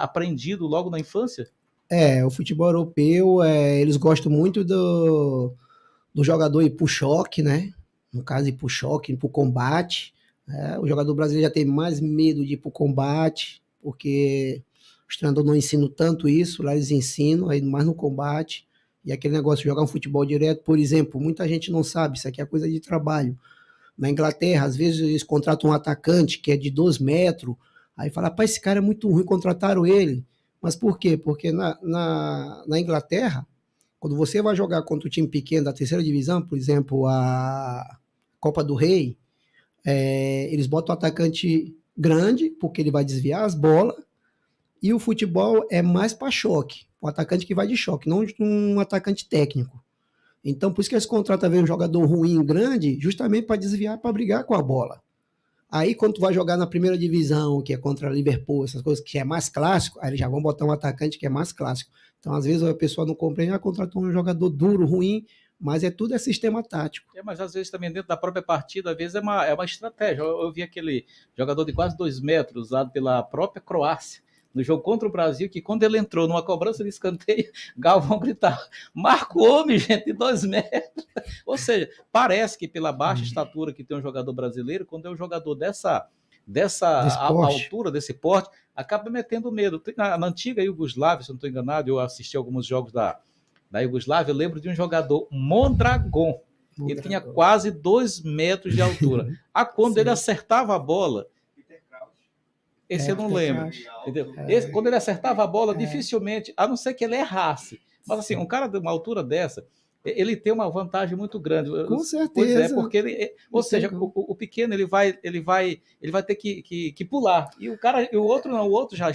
aprendido logo na infância. O futebol europeu, eles gostam muito do jogador ir pro choque, né? No caso, ir pro choque, ir pro combate. O jogador brasileiro já tem mais medo de ir pro combate, porque os treinadores não ensinam tanto isso, lá eles ensinam, aí mais no combate. E aquele negócio de jogar um futebol direto, por exemplo, muita gente não sabe, isso aqui é coisa de trabalho. Na Inglaterra, às vezes eles contratam um atacante que é de 2 metros, aí fala, rapaz, esse cara é muito ruim, contrataram ele. Mas por quê? Porque na Inglaterra, quando você vai jogar contra um time pequeno da terceira divisão, por exemplo, a Copa do Rei, eles botam um atacante grande, porque ele vai desviar as bolas, e o futebol é mais para choque, o atacante que vai de choque, não um atacante técnico. Então, por isso que eles contratam um jogador ruim, grande, justamente para desviar, para brigar com a bola. Aí, quando tu vai jogar na primeira divisão, que é contra Liverpool, essas coisas que é mais clássico, aí eles já vão botar um atacante que é mais clássico. Então, às vezes, a pessoa não compreende, contratou um jogador duro, ruim, mas tudo é sistema tático. Mas às vezes também dentro da própria partida, às vezes é uma estratégia. Eu vi aquele jogador de quase 2 metros, usado pela própria Croácia, no jogo contra o Brasil, que quando ele entrou numa cobrança de escanteio, Galvão gritava, marca o homem, gente, de 2 metros. Ou seja, parece que pela baixa estatura que tem um jogador brasileiro, quando é um jogador dessa altura, desse porte, acaba metendo medo. Na antiga Iugoslávia, se eu não estou enganado, eu assisti alguns jogos da Iugoslávia, eu lembro de um jogador Mondragon. Ele tinha quase 2 metros de altura. Quando ele acertava a bola, esse eu não lembro. Entendeu? Quando ele acertava a bola, dificilmente, a não ser que ele errasse. Mas assim, um cara de uma altura dessa, ele tem uma vantagem muito grande. Com certeza. Porque o pequeno ele vai ter que pular. E o outro já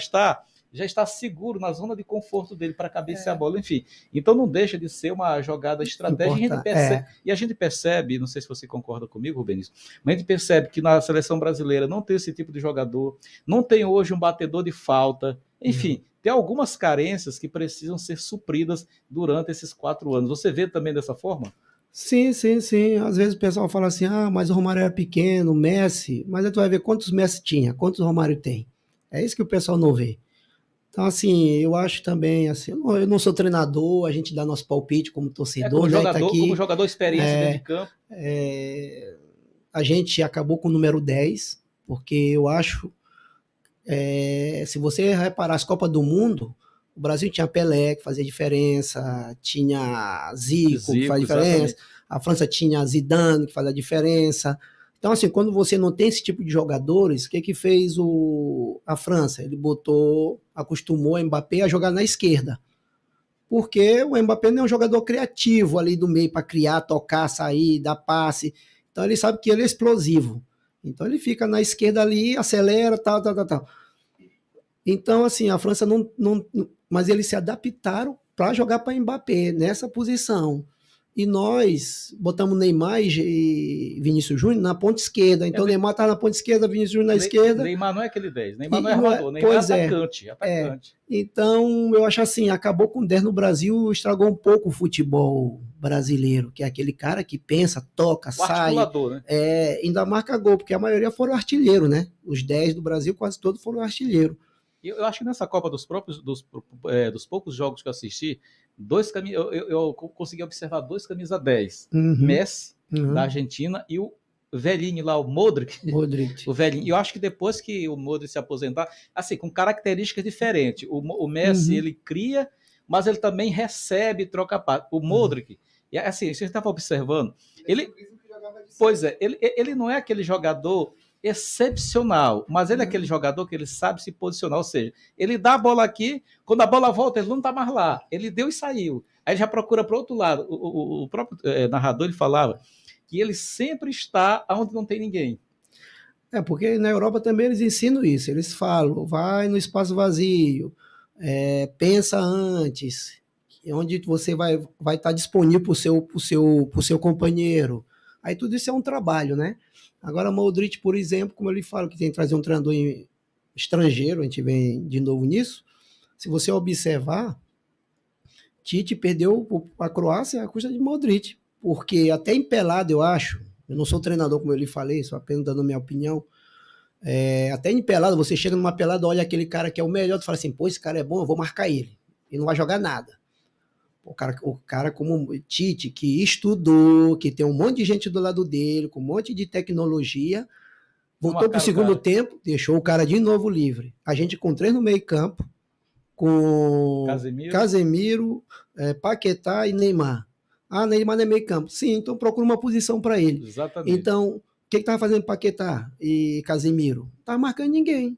está seguro na zona de conforto dele para cabecear a bola, enfim. Então não deixa de ser uma jogada estratégica. E a gente percebe, não sei se você concorda comigo, Rubens, mas a gente percebe que na seleção brasileira não tem esse tipo de jogador, não tem hoje um batedor de falta, enfim, tem algumas carências que precisam ser supridas durante esses 4 anos. Você vê também dessa forma? Sim. Às vezes o pessoal fala assim, mas o Romário era pequeno, o Messi, mas aí tu vai ver quantos Messi tinha, quantos Romário tem. É isso que o pessoal não vê. Então, assim, eu acho também, assim, eu não sou treinador, a gente dá nosso palpite como torcedor, como jogador experiência dentro de campo. A gente acabou com o número 10, porque eu acho, se você reparar as Copas do Mundo, o Brasil tinha Pelé, que fazia diferença, tinha Zico, que fazia diferença, exatamente. A França tinha Zidane, que fazia diferença. Então, assim, quando você não tem esse tipo de jogadores, o que fez a França? Ele acostumou o Mbappé a jogar na esquerda. Porque o Mbappé não é um jogador criativo ali do meio para criar, tocar, sair, dar passe. Então, ele sabe que ele é explosivo. Então, ele fica na esquerda ali, acelera, tal. Então, assim, a França não... Mas eles se adaptaram para jogar para Mbappé nessa posição. E nós botamos Neymar e Vinícius Júnior na ponta esquerda. Então, Neymar estava na ponta esquerda, Vinícius Júnior na esquerda. Neymar não é aquele 10. Neymar não é armador. Neymar pois é atacante. Atacante. Então, eu acho assim, acabou com o 10 no Brasil, estragou um pouco o futebol brasileiro, que é aquele cara que pensa, toca, sai. Articulador, né? Ainda marca gol, porque a maioria foram artilheiro, né? Os 10 do Brasil, quase todos foram artilheiro. Eu acho que nessa Copa dos poucos jogos que eu assisti, eu consegui observar 2 camisas 10. Messi, da Argentina, e o velhinho lá, o Modric. O velhinho. E eu acho que depois que o Modric se aposentar, assim, com características diferentes. O Messi, ele cria, mas ele também recebe e troca passe. O Modric, e assim, você estava observando, ele não é aquele jogador excepcional, mas ele é aquele jogador que ele sabe se posicionar, ou seja, ele dá a bola aqui, quando a bola volta, ele não está mais lá, ele deu e saiu, aí ele já procura para o outro lado. O próprio narrador, ele falava que ele sempre está onde não tem ninguém. Porque na Europa também eles ensinam isso, eles falam, vai no espaço vazio, pensa antes, onde você vai estar disponível para o seu companheiro. Aí tudo isso é um trabalho, né? Agora, Modric, por exemplo, como eu lhe falo, que tem que trazer um treinador estrangeiro, a gente vem de novo nisso. Se você observar, Tite perdeu para a Croácia à custa de Modric, porque até em pelada, eu acho, eu não sou treinador, como eu lhe falei, só apenas dando a minha opinião, até em pelada, você chega numa pelada, olha aquele cara que é o melhor, tu fala assim, pô, esse cara é bom, eu vou marcar ele. Ele não vai jogar nada. O cara como Tite, que estudou, que tem um monte de gente do lado dele, com um monte de tecnologia, voltou para o segundo tempo, deixou o cara de novo livre. A gente com 3 no meio campo, com Casemiro, Paquetá e Neymar. Neymar não é meio campo. Sim, então procura uma posição para ele. Exatamente. Então, o que estava fazendo Paquetá e Casemiro? Não estava marcando ninguém.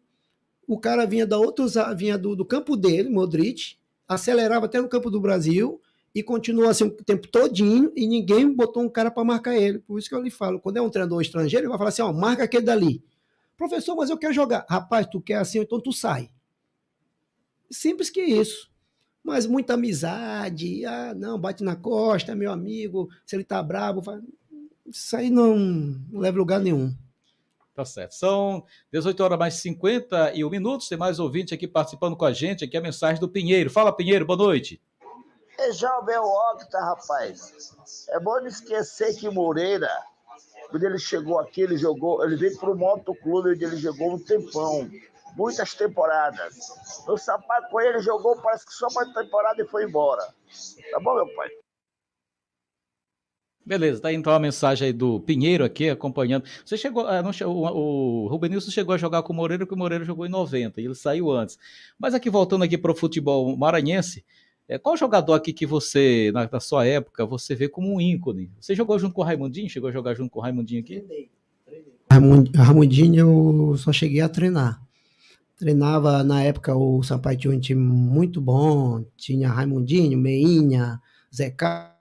O cara vinha do campo dele, Modric, acelerava até no campo do Brasil e continuou assim o tempo todinho e ninguém botou um cara para marcar ele. Por isso que eu lhe falo, quando é um treinador estrangeiro, ele vai falar assim, marca aquele dali. Professor, mas eu quero jogar. Rapaz, tu quer assim, então tu sai. Simples que isso. Mas muita amizade, não, bate na costa, meu amigo, se ele tá bravo, isso aí não leva lugar nenhum. Tá certo. São 18 horas mais 51 minutos. Tem mais ouvinte aqui participando com a gente. Aqui a mensagem do Pinheiro. Fala, Pinheiro, boa noite. Jalber Octa, rapaz. É bom não esquecer que Moreira, quando ele chegou aqui, ele veio pro Motoclube, onde ele jogou um tempão. Muitas temporadas. No Sampaio ele jogou, parece que só uma temporada e foi embora. Tá bom, meu pai? Beleza, tá aí então a mensagem aí do Pinheiro aqui, acompanhando. Você chegou, o Rubenilson chegou a jogar com o Moreira, porque o Moreira jogou em 90, e ele saiu antes. Mas aqui, voltando aqui para o futebol maranhense, qual jogador aqui que você, na sua época, você vê como um ícone? Você jogou junto com o Raimundinho? Chegou a jogar junto com o Raimundinho aqui? Treinei. Raimundinho eu só cheguei a treinar. Treinava, na época, o Sampaio tinha um time muito bom, tinha Raimundinho, Meinha, Zé Carlos.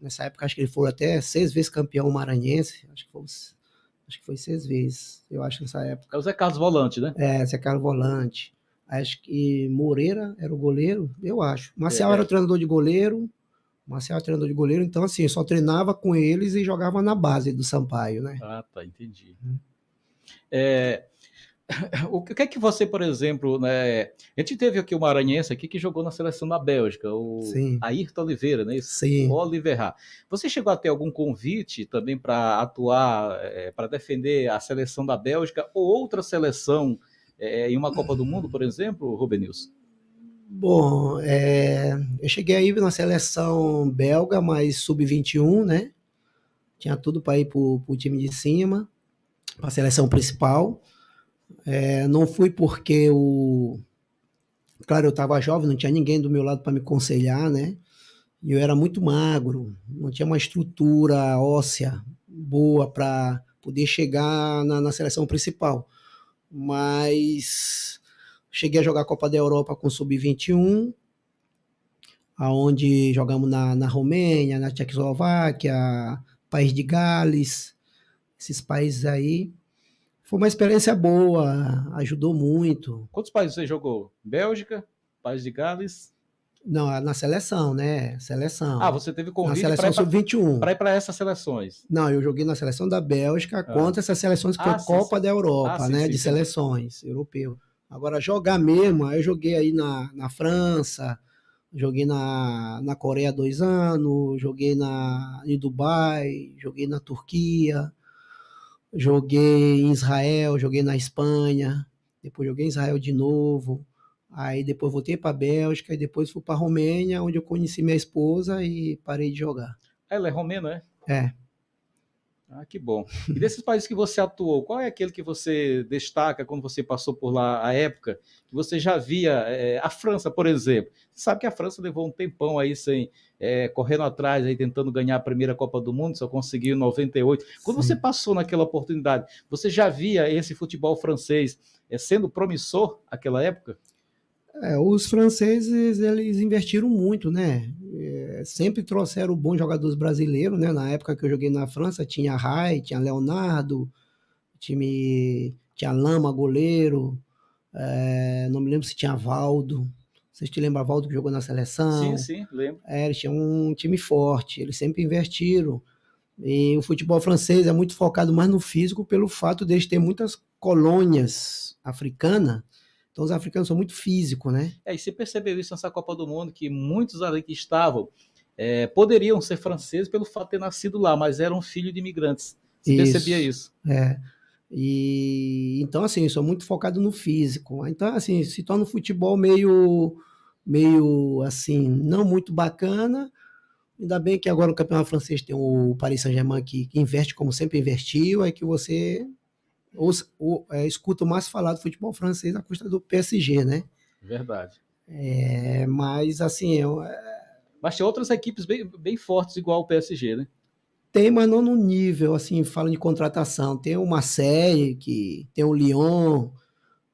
Nessa época, acho que ele foi até 6 vezes campeão maranhense. Acho que foi 6 vezes, eu acho, nessa época. É o Zé Carlos volante, né? Zé Carlos volante. Acho que Moreira era o goleiro, eu acho. Marcial era o treinador de goleiro. Então, assim, eu só treinava com eles e jogava na base do Sampaio, né? Tá, entendi. O que é que você, por exemplo, né? A gente teve aqui o maranhense aqui que jogou na seleção da Bélgica, o Ayrton Oliveira, né? Sim. Oliveira. Você chegou a ter algum convite também para atuar, para defender a seleção da Bélgica ou outra seleção em uma Copa do Mundo, por exemplo, Rubenilson? Bom, eu cheguei a ir na seleção belga, mas sub-21, né? Tinha tudo para ir para o time de cima, para a seleção principal. Não fui porque claro, eu estava jovem, não tinha ninguém do meu lado para me aconselhar, né? E eu era muito magro, não tinha uma estrutura óssea boa para poder chegar na seleção principal. Mas cheguei a jogar a Copa da Europa com sub-21, aonde jogamos na Romênia, na Tchecoslováquia, País de Gales, esses países aí. Foi uma experiência boa, ajudou muito. Quantos países você jogou? Bélgica, País de Gales? Não, na seleção, né? Seleção. Ah, você teve Na convite seleção sub-21. para ir para essas seleções. Não, eu joguei na seleção da Bélgica contra essas seleções que foi a sim, Copa sim. da Europa, Sim, né? sim, de sim. seleções europeu. Agora, jogar mesmo, aí eu joguei aí na França, joguei na Coreia 2 anos, joguei em Dubai, joguei na Turquia, joguei em Israel, joguei na Espanha, depois joguei em Israel de novo, aí depois voltei para a Bélgica e depois fui para a Romênia, onde eu conheci minha esposa e parei de jogar. Ela é romena, né? É. Ah, que bom. E desses países que você atuou, qual é aquele que você destaca quando você passou por lá a época, que você já via a França, por exemplo? Você sabe que a França levou um tempão aí sem correndo atrás, aí tentando ganhar a primeira Copa do Mundo, só conseguiu em 98. Quando você passou naquela oportunidade, você já via esse futebol francês sendo promissor naquela época? Os franceses, eles investiram muito, né? Sempre trouxeram bons jogadores brasileiros, né? Na época que eu joguei na França, tinha Rai, tinha Leonardo, tinha Lama, goleiro, não me lembro se tinha Valdo. Vocês te lembram Valdo que jogou na seleção? Sim, lembro. Eles tinham um time forte, eles sempre investiram. E o futebol francês é muito focado mais no físico pelo fato deles ter muitas colônias africanas. Então os africanos são muito físicos, né? E você percebeu isso nessa Copa do Mundo, que muitos ali que estavam poderiam ser franceses pelo fato de ter nascido lá, mas eram filhos de imigrantes. Você percebia isso? E então, assim, eu sou muito focado no físico. Então, assim, se torna um futebol meio assim, não muito bacana. Ainda bem que agora o campeonato francês tem o Paris Saint-Germain que investe como sempre investiu, é que você escuta mais falar do futebol francês à custa do PSG, né? Verdade. Mas, assim... Mas tem outras equipes bem fortes igual o PSG, né? Tem, mas não no nível, assim, fala de contratação. Tem o Marseille, tem o Lyon,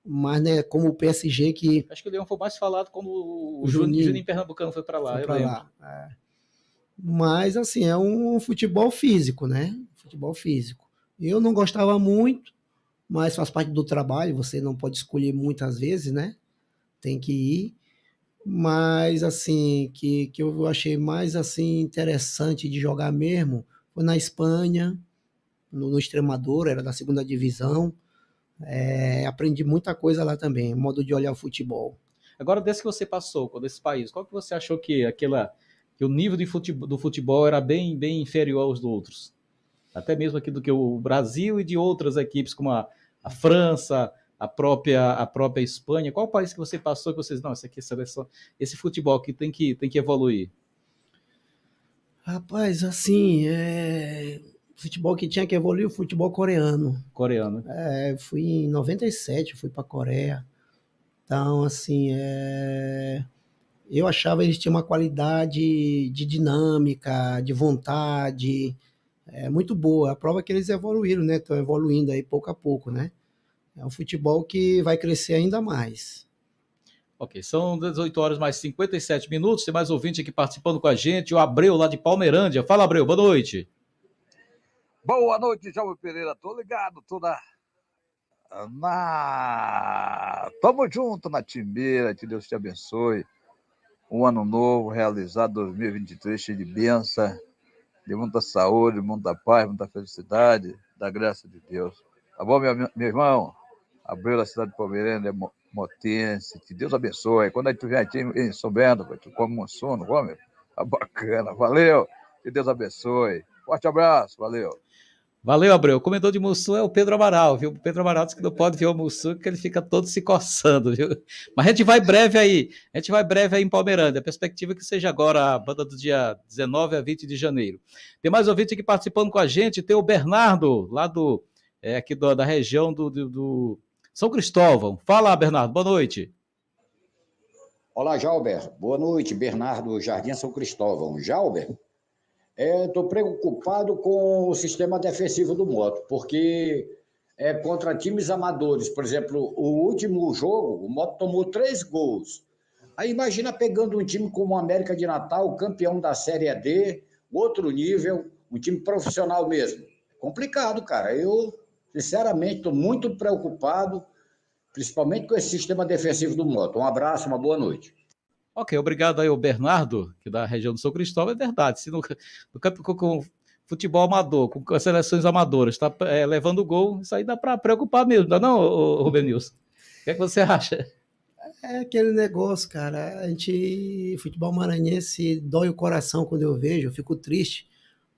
mas, né, como o PSG que... Acho que o Lyon foi mais falado quando o Juninho Pernambucano foi para lá, foi eu pra lembro. lá. Mas, assim, é um futebol físico, né? Futebol físico. Eu não gostava muito, mas faz parte do trabalho, você não pode escolher muitas vezes, né? Tem que ir. Mas, assim, que eu achei mais, assim, interessante de jogar mesmo foi na Espanha, no Extremadura, era da segunda divisão. Aprendi muita coisa lá também, modo de olhar o futebol. Agora, desde que você passou desse país, qual que você achou que o nível do futebol era bem inferior aos outros? Até mesmo aqui do que o Brasil e de outras equipes como a França, a própria Espanha. Qual país que você passou que vocês, não, esse futebol aqui tem que evoluir? Rapaz, assim, futebol que tinha que evoluir, o futebol coreano. Coreano. Fui em 97, fui para a Coreia. Então, assim, eu achava que eles tinham uma qualidade de dinâmica, de vontade, muito boa. A prova é que eles evoluíram, né? Estão evoluindo aí pouco a pouco, né? É um futebol que vai crescer ainda mais. Ok, são 18 horas mais 57 minutos. Tem mais ouvinte aqui participando com a gente. O Abreu, lá de Palmeirândia. Fala, Abreu, boa noite. Boa noite, Jaume Pereira. Tô ligado, Tamo junto na Timbeira, que Deus te abençoe. Um ano novo realizado, 2023, cheio de bênção, de muita saúde, muita paz, muita felicidade, da graça de Deus. Tá bom, meu irmão? Abreu da cidade de Palmeirândia, motense, que Deus abençoe. Quando a gente vier aqui em São Bento, tu come um sono, come? Tá bacana, valeu, que Deus abençoe. Forte abraço, valeu. Valeu, Abreu. O comedor de Mussu é o Pedro Amaral, viu? O Pedro Amaral disse que não pode ver o Mussu, porque ele fica todo se coçando, viu? Mas a gente vai breve aí em Palmeirândia. A perspectiva é que seja agora a banda do dia 19 a 20 de janeiro. Tem mais ouvinte aqui participando com a gente, tem o Bernardo, lá aqui da região do São Cristóvão. Fala, Bernardo, boa noite. Olá, Jalber. Boa noite, Bernardo, Jardim São Cristóvão. Jalber, estou preocupado com o sistema defensivo do Moto, porque contra times amadores, por exemplo, o último jogo, o Moto tomou 3 gols. Aí imagina pegando um time como o América de Natal, campeão da Série D, outro nível, um time profissional mesmo. Complicado, cara. Eu, sinceramente, estou muito preocupado, principalmente com esse sistema defensivo do Moto. Um abraço, uma boa noite. Ok, obrigado aí ao Bernardo, que da região do São Cristóvão, é verdade. Se no campo com futebol amador, com as seleções amadoras, está levando gol, isso aí dá para preocupar mesmo, não dá não, Rubenilson? O que é que você acha? É aquele negócio, cara. Futebol maranhense, dói o coração quando eu vejo, eu fico triste,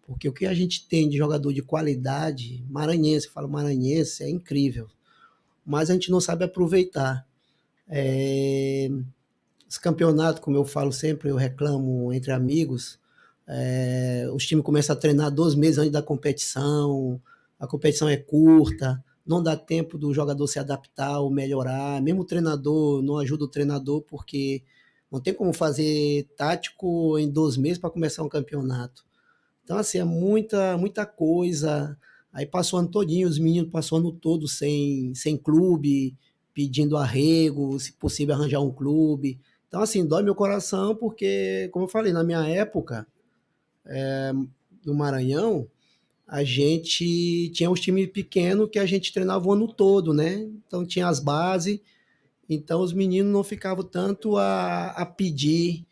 porque o que a gente tem de jogador de qualidade, maranhense, falo maranhense, é incrível, mas a gente não sabe aproveitar. Os campeonatos, como eu falo sempre, eu reclamo entre amigos, os times começam a treinar 2 meses antes da competição, a competição é curta, não dá tempo do jogador se adaptar ou melhorar, mesmo o treinador não ajuda o treinador, porque não tem como fazer tático em 2 meses para começar um campeonato. Então, assim, é muita coisa. Aí passou o ano todinho, os meninos passou o ano todo sem clube, pedindo arrego, se possível arranjar um clube. Então, assim, dói meu coração, porque, como eu falei, na minha época, do Maranhão, a gente tinha uns times pequenos que a gente treinava o ano todo, né? Então tinha as bases, então os meninos não ficavam tanto a pedir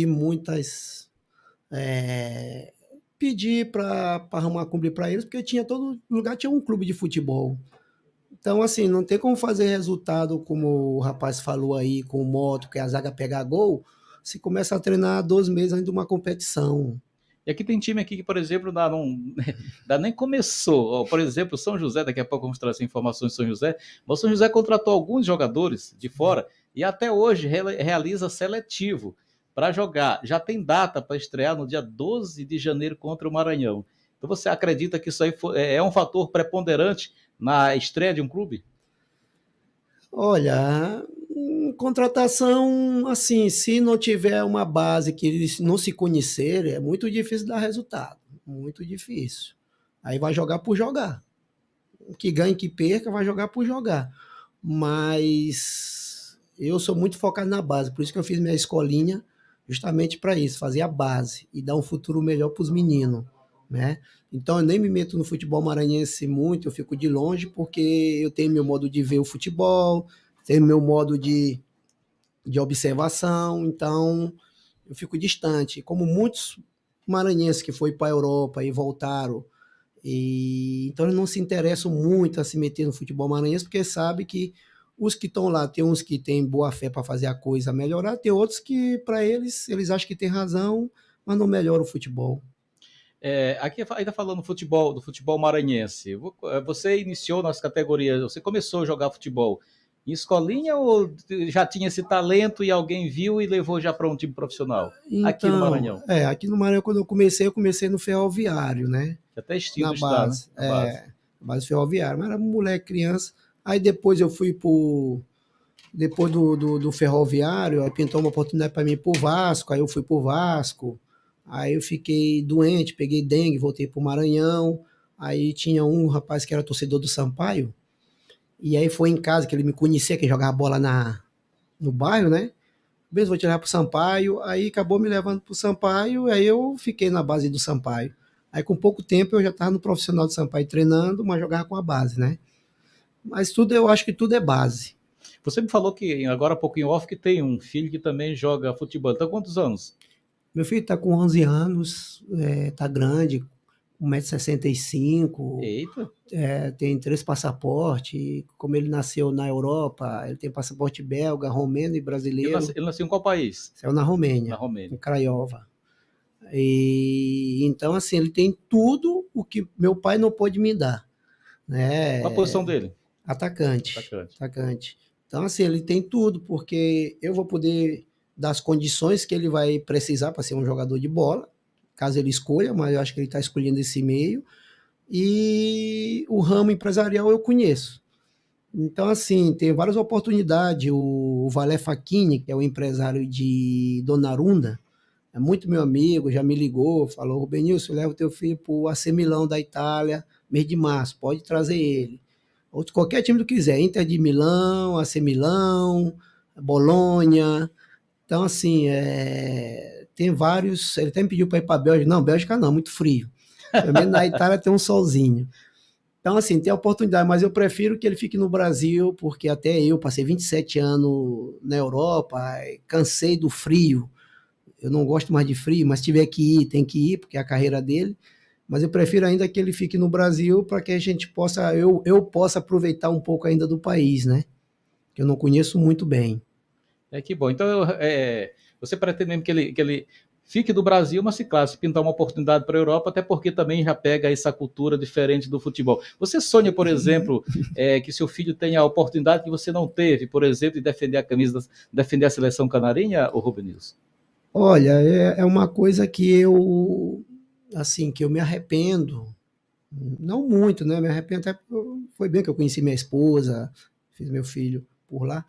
muitas. Pedir para arrumar clube para eles, porque todo lugar tinha um clube de futebol. Então, assim, não tem como fazer resultado, como o rapaz falou aí, com o moto, que a zaga pegar gol, se começa a treinar 2 meses antes de uma competição. E aqui tem time aqui que, por exemplo, ainda nem começou. Por exemplo, o São José, daqui a pouco vamos trazer informações do São José, mas o São José contratou alguns jogadores de fora e até hoje realiza seletivo para jogar. Já tem data para estrear no dia 12 de janeiro contra o Maranhão. Então você acredita que isso aí é um fator preponderante na estreia de um clube? Olha, contratação, assim, se não tiver uma base que eles não se conhecerem, é muito difícil dar resultado. Muito difícil. Aí vai jogar por jogar. Que ganhe, que perca, vai jogar por jogar. Mas eu sou muito focado na base, por isso que eu fiz minha escolinha justamente para isso, fazer a base e dar um futuro melhor para os meninos, né? Então eu nem me meto no futebol maranhense muito, eu fico de longe, porque eu tenho meu modo de ver o futebol, tenho meu modo de observação, então eu fico distante. Como muitos maranhenses que foram para a Europa e voltaram, então eles não se interessam muito a se meter no futebol maranhense, porque sabe que os que estão lá, tem uns que têm boa fé para fazer a coisa melhorar, tem outros que, para eles acham que tem razão, mas não melhora o futebol. Aqui ainda falando do futebol maranhense, você iniciou nas categorias, você começou a jogar futebol em escolinha ou já tinha esse talento e alguém viu e levou já para um time profissional? Então, aqui no Maranhão? Aqui no Maranhão, quando eu comecei no Ferroviário, né? Até estilo na está, base, né? Base Ferroviária, mas era moleque, criança. Aí depois eu fui depois do Ferroviário, aí pintou uma oportunidade para mim ir pro Vasco, aí eu fui pro Vasco, aí eu fiquei doente, peguei dengue, voltei pro Maranhão, aí tinha um rapaz que era torcedor do Sampaio, e aí foi em casa que ele me conhecia, que jogava bola no bairro, né? Mesmo vou tirar pro Sampaio, aí acabou me levando pro Sampaio, aí eu fiquei na base do Sampaio. Aí com pouco tempo eu já estava no profissional do Sampaio treinando, mas jogava com a base, né? Mas eu acho que tudo é base. Você me falou que agora há pouquinho off que tem um filho que também joga futebol. Então quantos anos? Meu filho está com 11 anos, tá grande, 1,65 m. Eita! Tem 3 passaportes. Como ele nasceu na Europa, ele tem passaporte belga, romeno e brasileiro. Ele nasceu em qual país? Nasceu na Romênia. Em Craiova. Então, assim, ele tem tudo o que meu pai não pôde me dar. Né? Qual a posição dele? Atacante. Então, assim, ele tem tudo, porque eu vou poder dar as condições que ele vai precisar para ser um jogador de bola, caso ele escolha, mas eu acho que ele está escolhendo esse meio. E o ramo empresarial eu conheço. Então, assim, tem várias oportunidades. O Valé Facchini, que é o empresário de Donnarumma, é muito meu amigo, já me ligou, falou: Rubenilson, leva o teu filho para o AC Milão da Itália, mês de março, pode trazer ele. Qualquer time que quiser, Inter de Milão, AC Milão, Bolonha. Então, assim, tem vários. Ele até me pediu para ir para a Bélgica. Não, Bélgica não, muito frio. Pelo menos na Itália tem um solzinho. Então, assim, tem a oportunidade, mas eu prefiro que ele fique no Brasil, porque até eu passei 27 anos na Europa, cansei do frio. Eu não gosto mais de frio, mas se tiver que ir, tem que ir, porque é a carreira dele. Mas eu prefiro ainda que ele fique no Brasil para que a gente possa, eu possa aproveitar um pouco ainda do país, né? Que eu não conheço muito bem. Que bom. Então, você pretende mesmo que ele fique do Brasil, mas se claro, se pintar uma oportunidade para a Europa, até porque também já pega essa cultura diferente do futebol. Você sonha, por exemplo, que seu filho tenha a oportunidade que você não teve, por exemplo, de defender a camisa, defender a seleção canarinha, ou Rubenilson? Olha, é uma coisa que eu me arrependo, não muito, né? Me arrependo até foi bem que eu conheci minha esposa, fiz meu filho por lá.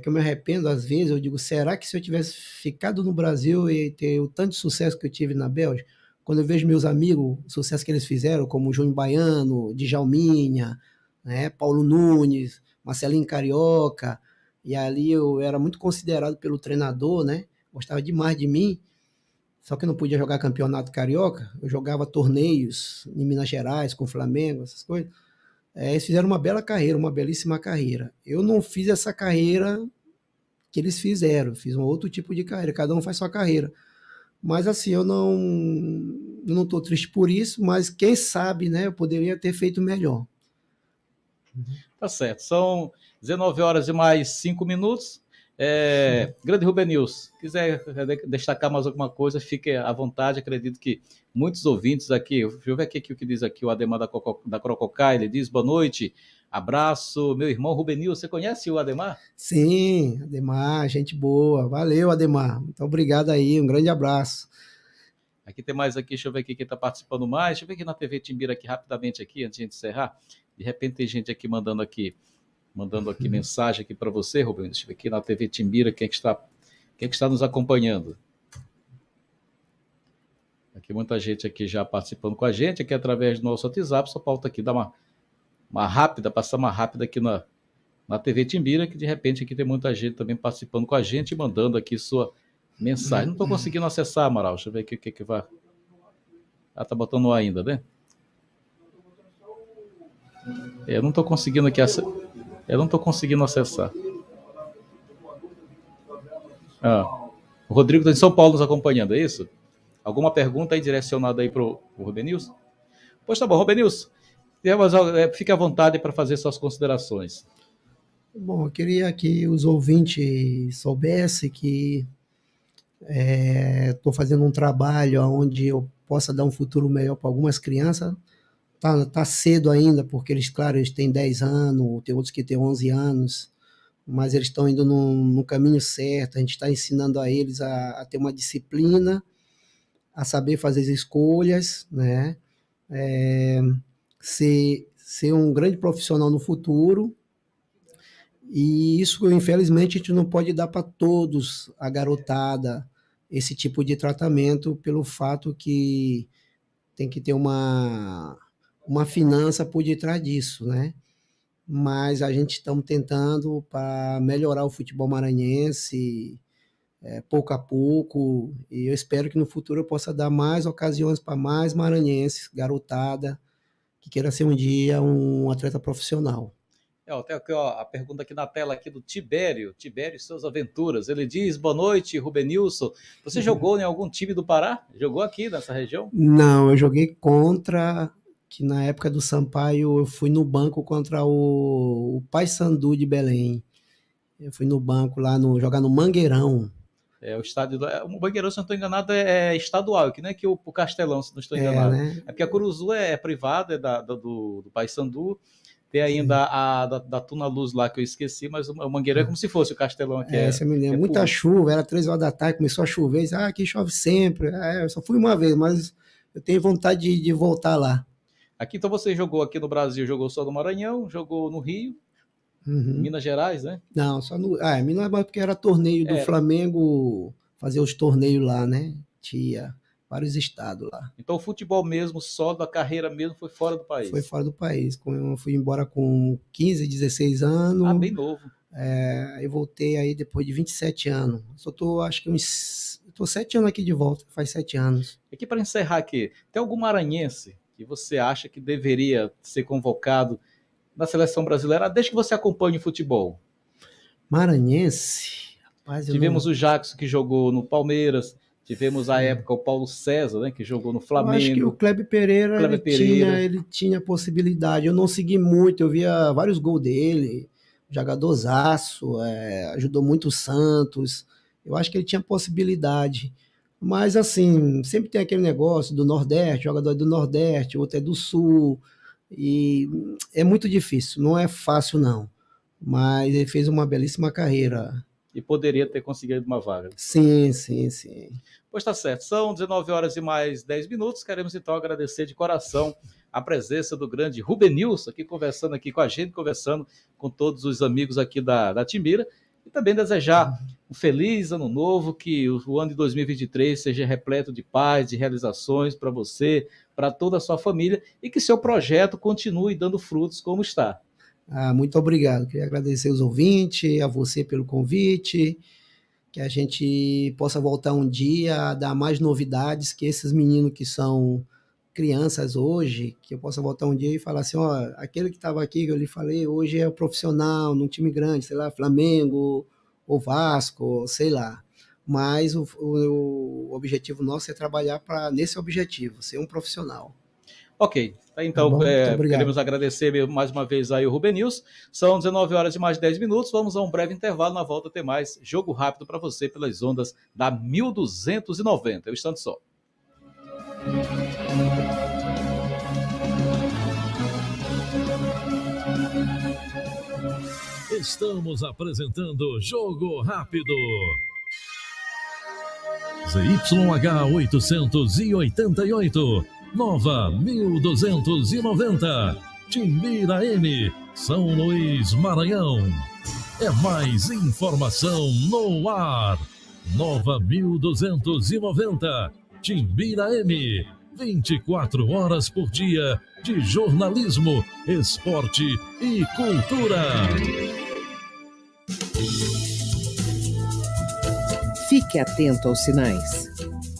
Que eu me arrependo, às vezes, eu digo, será que se eu tivesse ficado no Brasil e ter o tanto de sucesso que eu tive na Bélgica, quando eu vejo meus amigos, o sucesso que eles fizeram, como o Júnior Baiano, Djalminha, né, Paulo Nunes, Marcelinho Carioca, e ali eu era muito considerado pelo treinador, né, gostava demais de mim, só que eu não podia jogar campeonato carioca, eu jogava torneios em Minas Gerais, com o Flamengo, essas coisas. Eles fizeram uma bela carreira, uma belíssima carreira. Eu não fiz essa carreira que eles fizeram, fiz um outro tipo de carreira, cada um faz sua carreira. Mas assim, eu não estou triste por isso, mas quem sabe, né, eu poderia ter feito melhor. Tá certo, são 19 horas e mais 5 minutos. Grande Rubenilson, quiser destacar mais alguma coisa, fique à vontade. Acredito que muitos ouvintes aqui, deixa eu ver aqui o que diz aqui o Ademar da Crococá, ele diz, boa noite, abraço, meu irmão Rubenilson. Você conhece o Ademar? Sim, Ademar, gente boa, valeu Ademar, muito obrigado aí, um grande abraço. Aqui tem mais aqui, deixa eu ver aqui quem está participando mais, deixa eu ver aqui na TV Timbira aqui rapidamente aqui, antes de encerrar, de repente tem gente aqui mandando aqui mensagem aqui para você, Rubens. Deixa eu ver aqui na TV Timbira quem é que está nos acompanhando. Aqui muita gente aqui já participando com a gente, aqui através do nosso WhatsApp, só falta aqui dar passar uma rápida aqui na TV Timbira, que de repente aqui tem muita gente também participando com a gente e mandando aqui sua mensagem. Não estou conseguindo acessar, Amaral, deixa eu ver aqui o que vai... tá botando no ar ainda, né? Eu não estou conseguindo aqui acessar. Eu não estou conseguindo acessar. O Rodrigo está em São Paulo nos acompanhando, é isso? Alguma pergunta aí direcionada aí para o Rubenilson? Pois tá bom, Rubenilson, fique à vontade para fazer suas considerações. Bom, eu queria que os ouvintes soubessem que estou fazendo um trabalho onde eu possa dar um futuro melhor para algumas crianças. Tá cedo ainda, porque eles têm 10 anos, tem outros que têm 11 anos, mas eles estão indo no caminho certo. A gente está ensinando a eles a ter uma disciplina, a saber fazer as escolhas, né? Ser um grande profissional no futuro. E isso, infelizmente, a gente não pode dar para todos, a garotada, esse tipo de tratamento, pelo fato que tem que ter uma finança por detrás disso, né? Mas a gente está tentando para melhorar o futebol maranhense, pouco a pouco, e eu espero que no futuro eu possa dar mais ocasiões para mais maranhenses, garotada, que queira ser um dia um atleta profissional. Tem aqui, a pergunta aqui na tela aqui do Tibério e suas aventuras. Ele diz, boa noite, Rubenilson. Você jogou em algum time do Pará? Jogou aqui nessa região? Não, eu joguei que na época do Sampaio eu fui no banco contra o Paysandu de Belém. Eu fui no banco lá jogar no Mangueirão. O estádio o Mangueirão, se não estou enganado, é estadual, que não é que o Castelão, se não estou enganado. Né? É porque a Curuzu é privada, do Paysandu. Tem ainda a da Tuna Luz lá, que eu esqueci, mas o Mangueirão é como se fosse o Castelão aqui. Você me lembra. Muita chuva, era 3 horas da tarde, começou a chover. Aqui chove sempre. Eu só fui uma vez, mas eu tenho vontade de voltar lá. Aqui, então, você jogou aqui no Brasil, jogou só no Maranhão, jogou no Rio, Minas Gerais, né? Não, só no... Minas Gerais, porque era torneio do Flamengo, fazer os torneios lá, né? Tinha vários estados lá. Então, o futebol mesmo, só da carreira mesmo, foi fora do país? Foi fora do país. Eu fui embora com 15, 16 anos. Bem novo. Aí voltei aí depois de 27 anos. Acho que estou 7 anos aqui de volta, faz 7 anos. Aqui para encerrar aqui, tem algum maranhense que você acha que deveria ser convocado na seleção brasileira, desde que você acompanhe o futebol? Maranhense? Rapaz, Tivemos o Jackson, que jogou no Palmeiras, tivemos à época o Paulo César, né, que jogou no Flamengo. Eu acho que o Kleber Pereira, ele tinha possibilidade. Eu não segui muito, eu via vários gols dele, jogadorzaço, ajudou muito o Santos. Eu acho que ele tinha possibilidade. Mas, assim, sempre tem aquele negócio do Nordeste, jogador é do Nordeste, outro é do Sul, e é muito difícil, não é fácil, não. Mas ele fez uma belíssima carreira. E poderia ter conseguido uma vaga. Sim. Pois tá certo, são 19 horas e mais 10 minutos, queremos então agradecer de coração a presença do grande Rubenilson, aqui conversando aqui com a gente, conversando com todos os amigos aqui da Timbira, e também desejar um feliz ano novo, que o ano de 2023 seja repleto de paz, de realizações para você, para toda a sua família, e que seu projeto continue dando frutos como está. Muito obrigado, queria agradecer os ouvintes, a você pelo convite, que a gente possa voltar um dia a dar mais novidades, que esses meninos que são crianças hoje, que eu possa voltar um dia e falar assim, aquele que estava aqui, que eu lhe falei, hoje é profissional, num time grande, sei lá, Flamengo, ou Vasco, sei lá. Mas o objetivo nosso é trabalhar nesse objetivo, ser um profissional. Ok, então queremos agradecer mais uma vez aí o Rubenilson. São 19 horas e mais 10 minutos, vamos a um breve intervalo, na volta tem mais jogo rápido para você pelas ondas da 1290. Eu instante só. Estamos apresentando Jogo Rápido. ZYH 888, Nova 1290, Timbira M, São Luís, Maranhão. É mais informação no ar. Nova 1290, Timbira M, 24 horas por dia de jornalismo, esporte e cultura. Fique atento aos sinais.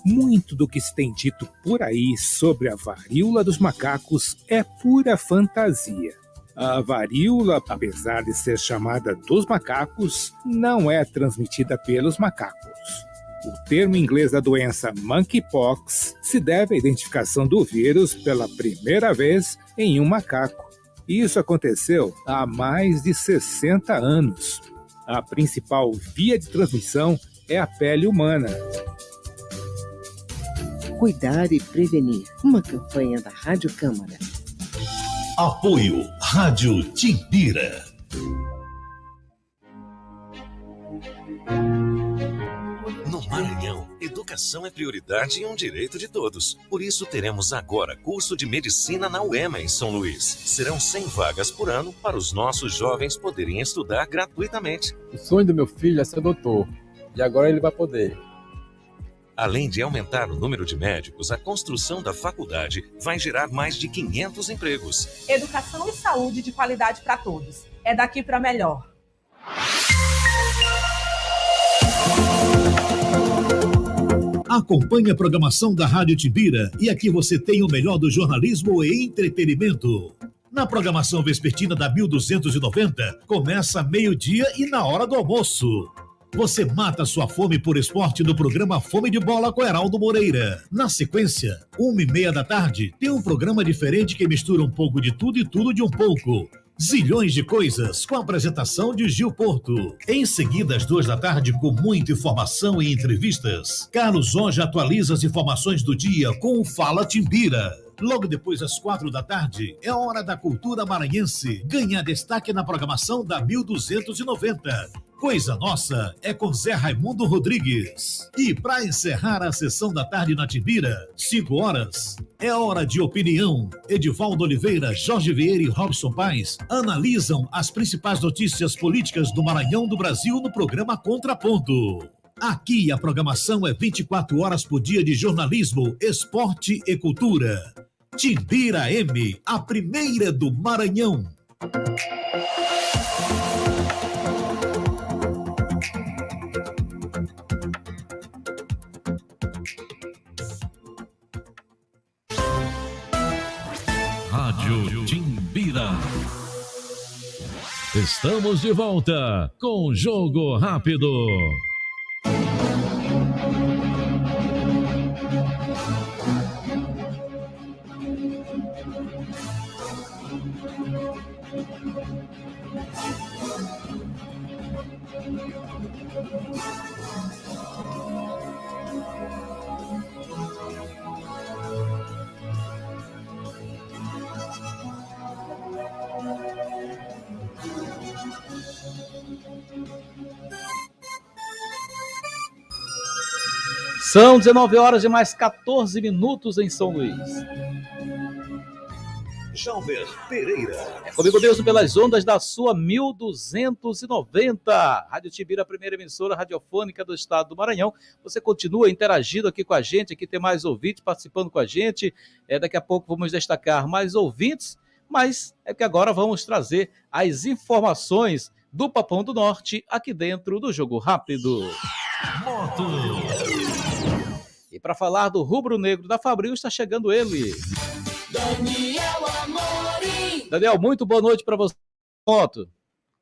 Muito do que se tem dito por aí sobre a varíola dos macacos é pura fantasia. A varíola, apesar de ser chamada dos macacos, não é transmitida pelos macacos. O termo inglês da doença monkeypox se deve à identificação do vírus pela primeira vez em um macaco. Isso aconteceu há mais de 60 anos. A principal via de transmissão é a pele humana. Cuidar e prevenir. Uma campanha da Rádio Câmara. Apoio Rádio Timbira. No Maranhão, educação é prioridade e um direito de todos. Por isso, teremos agora curso de medicina na UEMA em São Luís. Serão 100 vagas por ano para os nossos jovens poderem estudar gratuitamente. O sonho do meu filho é ser doutor, e agora ele vai poder. Além de aumentar o número de médicos, a construção da faculdade vai gerar mais de 500 empregos. Educação e saúde de qualidade para todos. É daqui para melhor. Acompanhe a programação da Rádio Timbira e aqui você tem o melhor do jornalismo e entretenimento. Na programação vespertina da 1290, começa meio-dia e na hora do almoço. Você mata sua fome por esporte no programa Fome de Bola com Heraldo Moreira. Na sequência, 1h30 da tarde, tem um programa diferente que mistura um pouco de tudo e tudo de um pouco. Zilhões de coisas, com a apresentação de Gil Porto. Em seguida, às 2 da tarde, com muita informação e entrevistas, Carlos Hoje atualiza as informações do dia com o Fala Timbira. Logo depois, às 4 da tarde, é hora da cultura maranhense. Ganha destaque na programação da 1290. Coisa Nossa é com Zé Raimundo Rodrigues. E para encerrar a sessão da tarde na Timbira, 5 horas, é hora de opinião. Edivaldo Oliveira, Jorge Vieira e Robson Paes analisam as principais notícias políticas do Maranhão do Brasil no programa Contraponto. Aqui a programação é 24 horas por dia de jornalismo, esporte e cultura. Timbira M, a primeira do Maranhão. Rádio Timbira. Estamos de volta com Jogo Rápido. São 19 horas e mais 14 minutos em São Luís. Jalber Pereira. É comigo mesmo pelas ondas da sua 1290. Rádio Timbira, a primeira emissora radiofônica do estado do Maranhão. Você continua interagindo aqui com a gente, aqui tem mais ouvintes participando com a gente. Daqui a pouco vamos destacar mais ouvintes, mas é que agora vamos trazer as informações do Papão do Norte aqui dentro do Jogo Rápido. Moto. E para falar do rubro-negro da Fabril, está chegando ele. Daniel Amorim. Daniel, muito boa noite para você. Moto.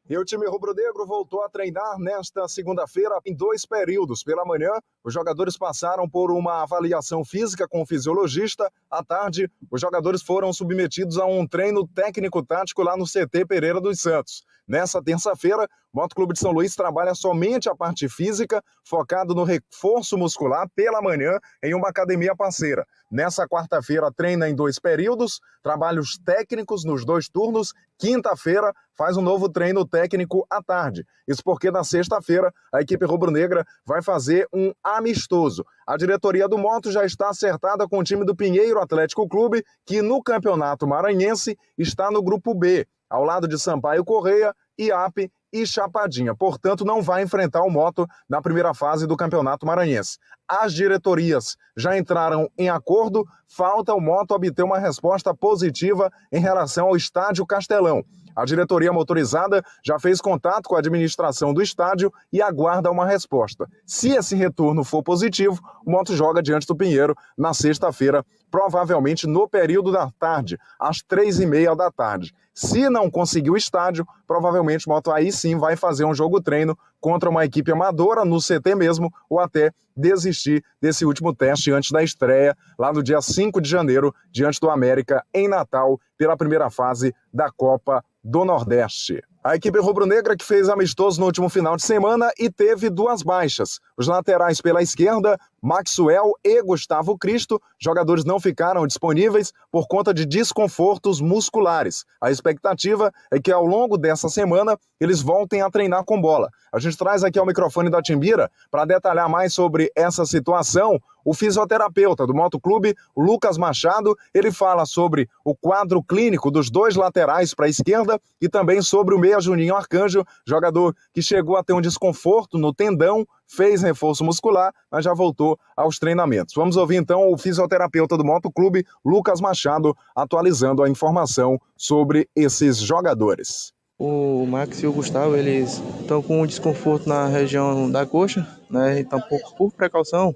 E o time rubro-negro voltou a treinar nesta segunda-feira em 2 períodos. Pela manhã, os jogadores passaram por uma avaliação física com o fisiologista. À tarde, os jogadores foram submetidos a um treino técnico-tático lá no CT Pereira dos Santos. Nessa terça-feira, o Motoclube de São Luís trabalha somente a parte física, focado no reforço muscular pela manhã em uma academia parceira. Nessa quarta-feira, treina em 2 períodos, trabalhos técnicos nos 2 turnos. Quinta-feira, faz um novo treino técnico à tarde. Isso porque na sexta-feira, a equipe rubro-negra vai fazer um amistoso. A diretoria do Moto já está acertada com o time do Pinheiro Atlético Clube, que no Campeonato Maranhense está no Grupo B, ao lado de Sampaio Correia, IAP e Chapadinha. Portanto, não vai enfrentar o Moto na primeira fase do Campeonato Maranhense. As diretorias já entraram em acordo, falta o Moto obter uma resposta positiva em relação ao Estádio Castelão. A diretoria motorizada já fez contato com a administração do estádio e aguarda uma resposta. Se esse retorno for positivo, o Moto joga diante do Pinheiro na sexta-feira, provavelmente no período da tarde, às 3h30 da tarde. Se não conseguir o estádio, provavelmente o Moto aí sim vai fazer um jogo-treino contra uma equipe amadora no CT mesmo, ou até desistir desse último teste antes da estreia, lá no dia 5 de janeiro, diante do América, em Natal, pela primeira fase da Copa do Nordeste. A equipe rubro-negra que fez amistoso no último final de semana e teve 2 baixas. Os laterais pela esquerda, Maxwell e Gustavo Cristo, jogadores não ficaram disponíveis por conta de desconfortos musculares. A expectativa é que ao longo dessa semana eles voltem a treinar com bola. A gente traz aqui ao microfone da Timbira para detalhar mais sobre essa situação o fisioterapeuta do Motoclube, Lucas Machado. Ele fala sobre o quadro clínico dos 2 laterais para a esquerda e também sobre o meia Juninho Arcanjo, jogador que chegou a ter um desconforto no tendão, fez reforço muscular, mas já voltou aos treinamentos. Vamos ouvir então o fisioterapeuta do Motoclube, Lucas Machado, atualizando a informação sobre esses jogadores. O Max e o Gustavo, eles estão com um desconforto na região da coxa, né? Então, por precaução,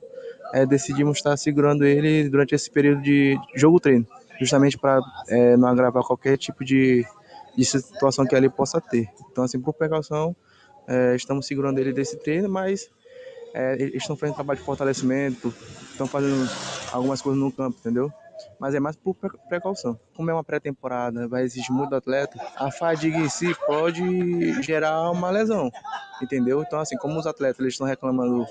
decidimos estar segurando ele durante esse período de jogo-treino, justamente para não agravar qualquer tipo de situação que ele possa ter. Então, assim, por precaução, estamos segurando ele desse treino, mas eles estão fazendo trabalho de fortalecimento, estão fazendo algumas coisas no campo, entendeu? Mas é mais por precaução. Como é uma pré-temporada, vai exigir muito do atleta, a fadiga em si pode gerar uma lesão, entendeu? Então, assim, como os atletas eles estão reclamando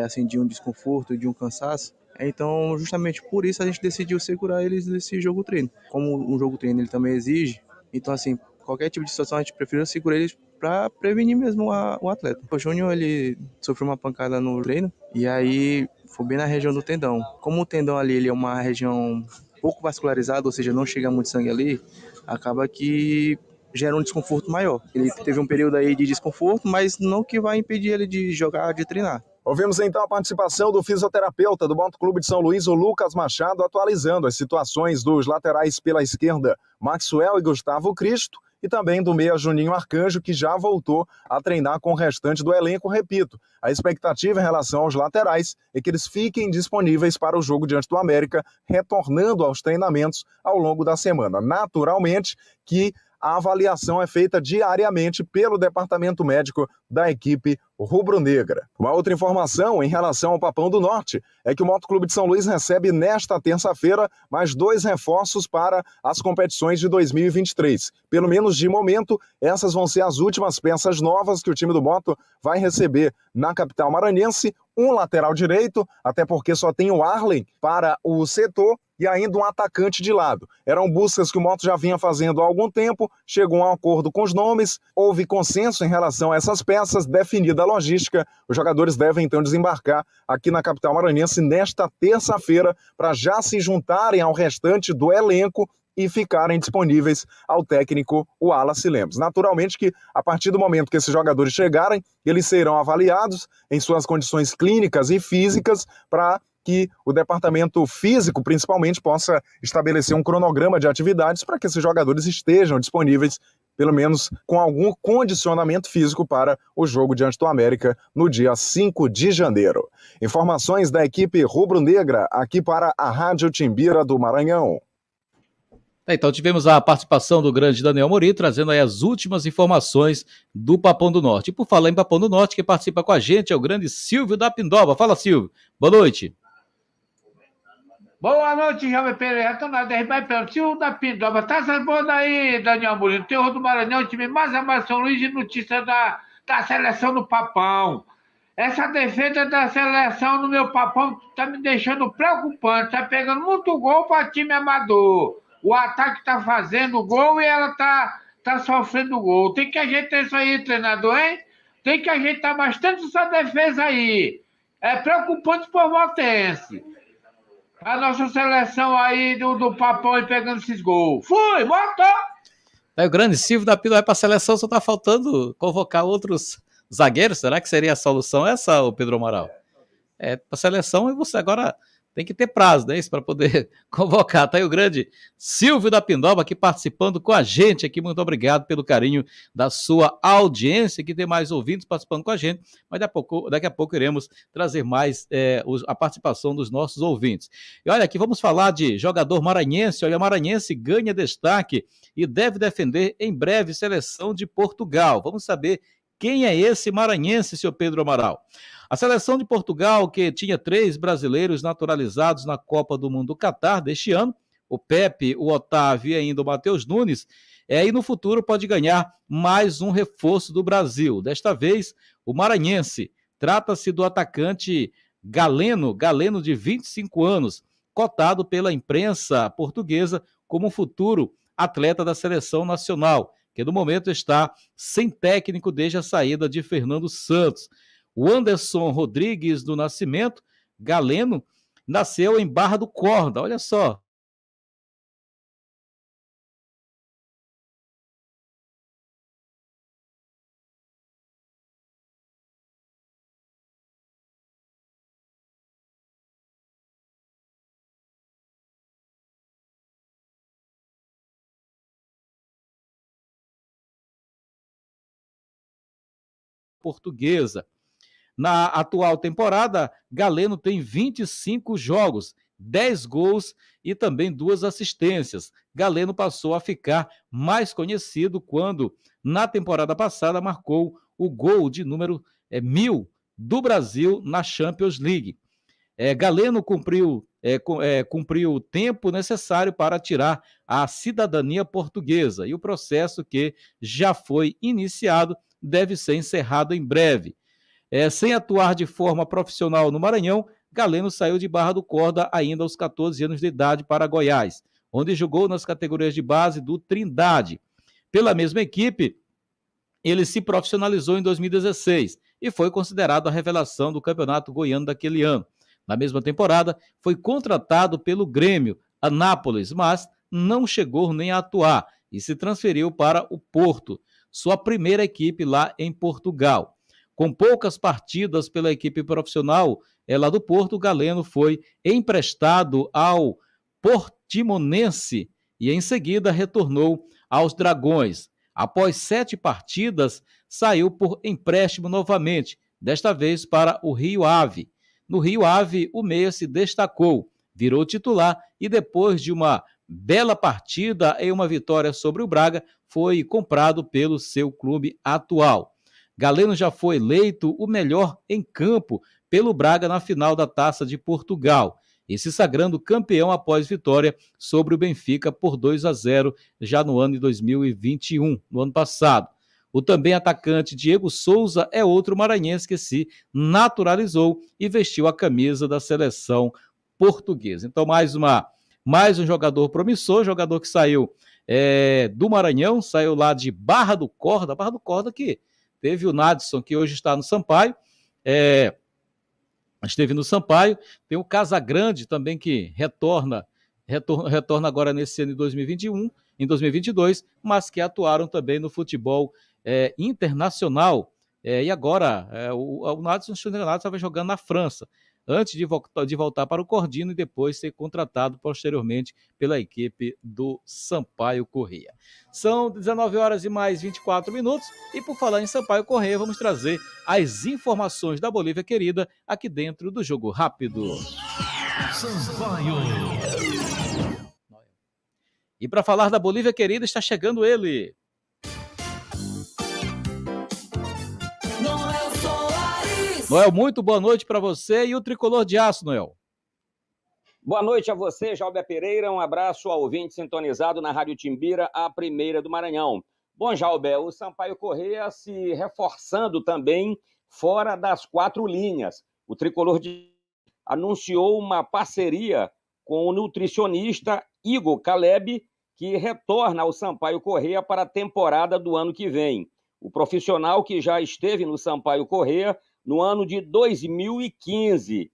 assim, de um desconforto, de um cansaço, então, justamente por isso a gente decidiu segurar eles nesse jogo-treino. Como um jogo-treino ele também exige, então, assim, qualquer tipo de situação a gente prefere segurar eles para prevenir mesmo o atleta. O Júnior, ele sofreu uma pancada no treino e aí foi bem na região do tendão. Como o tendão ali ele é uma região pouco vascularizada, ou seja, não chega muito sangue ali, acaba que gera um desconforto maior. Ele teve um período aí de desconforto, mas não que vai impedir ele de jogar, de treinar. Ouvimos então a participação do fisioterapeuta do Motoclube de São Luís, o Lucas Machado, atualizando as situações dos laterais pela esquerda, Maxwell e Gustavo Cristo, e também do meia Juninho Arcanjo, que já voltou a treinar com o restante do elenco. Repito, a expectativa em relação aos laterais é que eles fiquem disponíveis para o jogo diante do América, retornando aos treinamentos ao longo da semana. Naturalmente que a avaliação é feita diariamente pelo departamento médico da equipe rubro-negra. Uma outra informação em relação ao Papão do Norte é que o Motoclube de São Luís recebe nesta terça-feira mais 2 reforços para as competições de 2023. Pelo menos de momento, essas vão ser as últimas peças novas que o time do Moto vai receber na capital maranhense. Um lateral direito, até porque só tem o Arlen para o setor, e ainda um atacante de lado. Eram buscas que o Moto já vinha fazendo há algum tempo, chegou a um acordo com os nomes, houve consenso em relação a essas peças, definida a logística, os jogadores devem então desembarcar aqui na capital maranhense nesta terça-feira para já se juntarem ao restante do elenco e ficarem disponíveis ao técnico Wallace Lemos. Naturalmente que, a partir do momento que esses jogadores chegarem, eles serão avaliados em suas condições clínicas e físicas para que o departamento físico, principalmente, possa estabelecer um cronograma de atividades para que esses jogadores estejam disponíveis, pelo menos com algum condicionamento físico para o jogo diante do América no dia 5 de janeiro. Informações da equipe rubro-negra aqui para a Rádio Timbira do Maranhão. Então tivemos a participação do grande Daniel Amorim, trazendo aí as últimas informações do Papão do Norte. E por falar em Papão do Norte, quem participa com a gente é o grande Silvio da Pindoba. Fala, Silvio. Boa noite. Boa noite, Jovem Pereira. Estou na derribar pelo Silvio da Pindoba. Tá sabendo aí, Daniel Amorim? O Terror do Maranhão, o time mais amado São Luís, de notícia da seleção do Papão. Essa defesa da seleção do meu Papão tá me deixando preocupante. Tá pegando muito gol para time amador. O ataque tá fazendo gol e ela tá sofrendo gol. Tem que ajeitar isso aí, treinador, hein? Tem que ajeitar bastante essa defesa aí. É preocupante por Motense. A nossa seleção aí do Papão aí pegando esses gols. Fui, motor! O grande Silvio da Pindoba vai para a seleção, só tá faltando convocar outros zagueiros. Será que seria a solução essa, o Pedro Amaral? Para a seleção, e você agora tem que ter prazo, né, isso, para poder convocar. Tá aí o grande Silvio da Pindoba aqui participando com a gente aqui. Muito obrigado pelo carinho da sua audiência, que tem mais ouvintes participando com a gente, mas daqui a pouco iremos trazer mais a participação dos nossos ouvintes. E olha aqui, vamos falar de jogador maranhense. Olha, maranhense ganha destaque e deve defender em breve seleção de Portugal. Vamos saber quem é esse maranhense, seu Pedro Amaral. A seleção de Portugal, que tinha 3 brasileiros naturalizados na Copa do Mundo do Catar deste ano, o Pepe, o Otávio e ainda o Matheus Nunes, e no futuro pode ganhar mais um reforço do Brasil. Desta vez, o maranhense. Trata-se do atacante Galeno de 25 anos, cotado pela imprensa portuguesa como futuro atleta da seleção nacional, que no momento está sem técnico desde a saída de Fernando Santos. O Anderson Rodrigues do Nascimento, Galeno, nasceu em Barra do Corda, olha só. Portuguesa. Na atual temporada, Galeno tem 25 jogos, 10 gols e também 2 assistências. Galeno passou a ficar mais conhecido quando, na temporada passada, marcou o gol de número 1000 do Brasil na Champions League. Galeno cumpriu o tempo necessário para tirar a cidadania portuguesa e o processo que já foi iniciado deve ser encerrado em breve. Sem atuar de forma profissional no Maranhão, Galeno saiu de Barra do Corda ainda aos 14 anos de idade para Goiás, onde jogou nas categorias de base do Trindade. Pela mesma equipe, ele se profissionalizou em 2016 e foi considerado a revelação do campeonato goiano daquele ano. Na mesma temporada, foi contratado pelo Grêmio Anápolis, mas não chegou nem a atuar e se transferiu para o Porto, sua primeira equipe lá em Portugal. Com poucas partidas pela equipe profissional lá do Porto, Galeno foi emprestado ao Portimonense e em seguida retornou aos Dragões. Após 7 partidas, saiu por empréstimo novamente, desta vez para o Rio Ave. No Rio Ave, o meia se destacou, virou titular e depois de uma bela partida em uma vitória sobre o Braga, foi comprado pelo seu clube atual. Galeno já foi eleito o melhor em campo pelo Braga na final da Taça de Portugal, e se sagrando campeão após vitória sobre o Benfica por 2-0 já no ano de 2021, no ano passado. O também atacante Diego Souza é outro maranhense que se naturalizou e vestiu a camisa da seleção portuguesa. Então, mais um jogador promissor, jogador que saiu do Maranhão, saiu lá de Barra do Corda que teve o Nadson, que hoje está no Sampaio, esteve no Sampaio, tem o Casagrande também que retorna agora nesse ano de 2021, em 2022, mas que atuaram também no futebol internacional, e agora o Nadson estava jogando na França, antes de voltar para o Cordino e depois ser contratado posteriormente pela equipe do Sampaio Corrêa. São 19 horas e mais 24 minutos, e por falar em Sampaio Corrêa, vamos trazer as informações da Bolívia querida aqui dentro do Jogo Rápido. Sampaio. E para falar da Bolívia querida, está chegando ele. Noel, muito boa noite para você e o Tricolor de Aço, Noel. Boa noite a você, Jalber Pereira. Um abraço ao ouvinte sintonizado na Rádio Timbira, a primeira do Maranhão. Bom, Jalber, o Sampaio Corrêa se reforçando também fora das 4 linhas. O Tricolor anunciou uma parceria com o nutricionista Igor Caleb, que retorna ao Sampaio Corrêa para a temporada do ano que vem. O profissional que já esteve no Sampaio Corrêa no ano de 2015.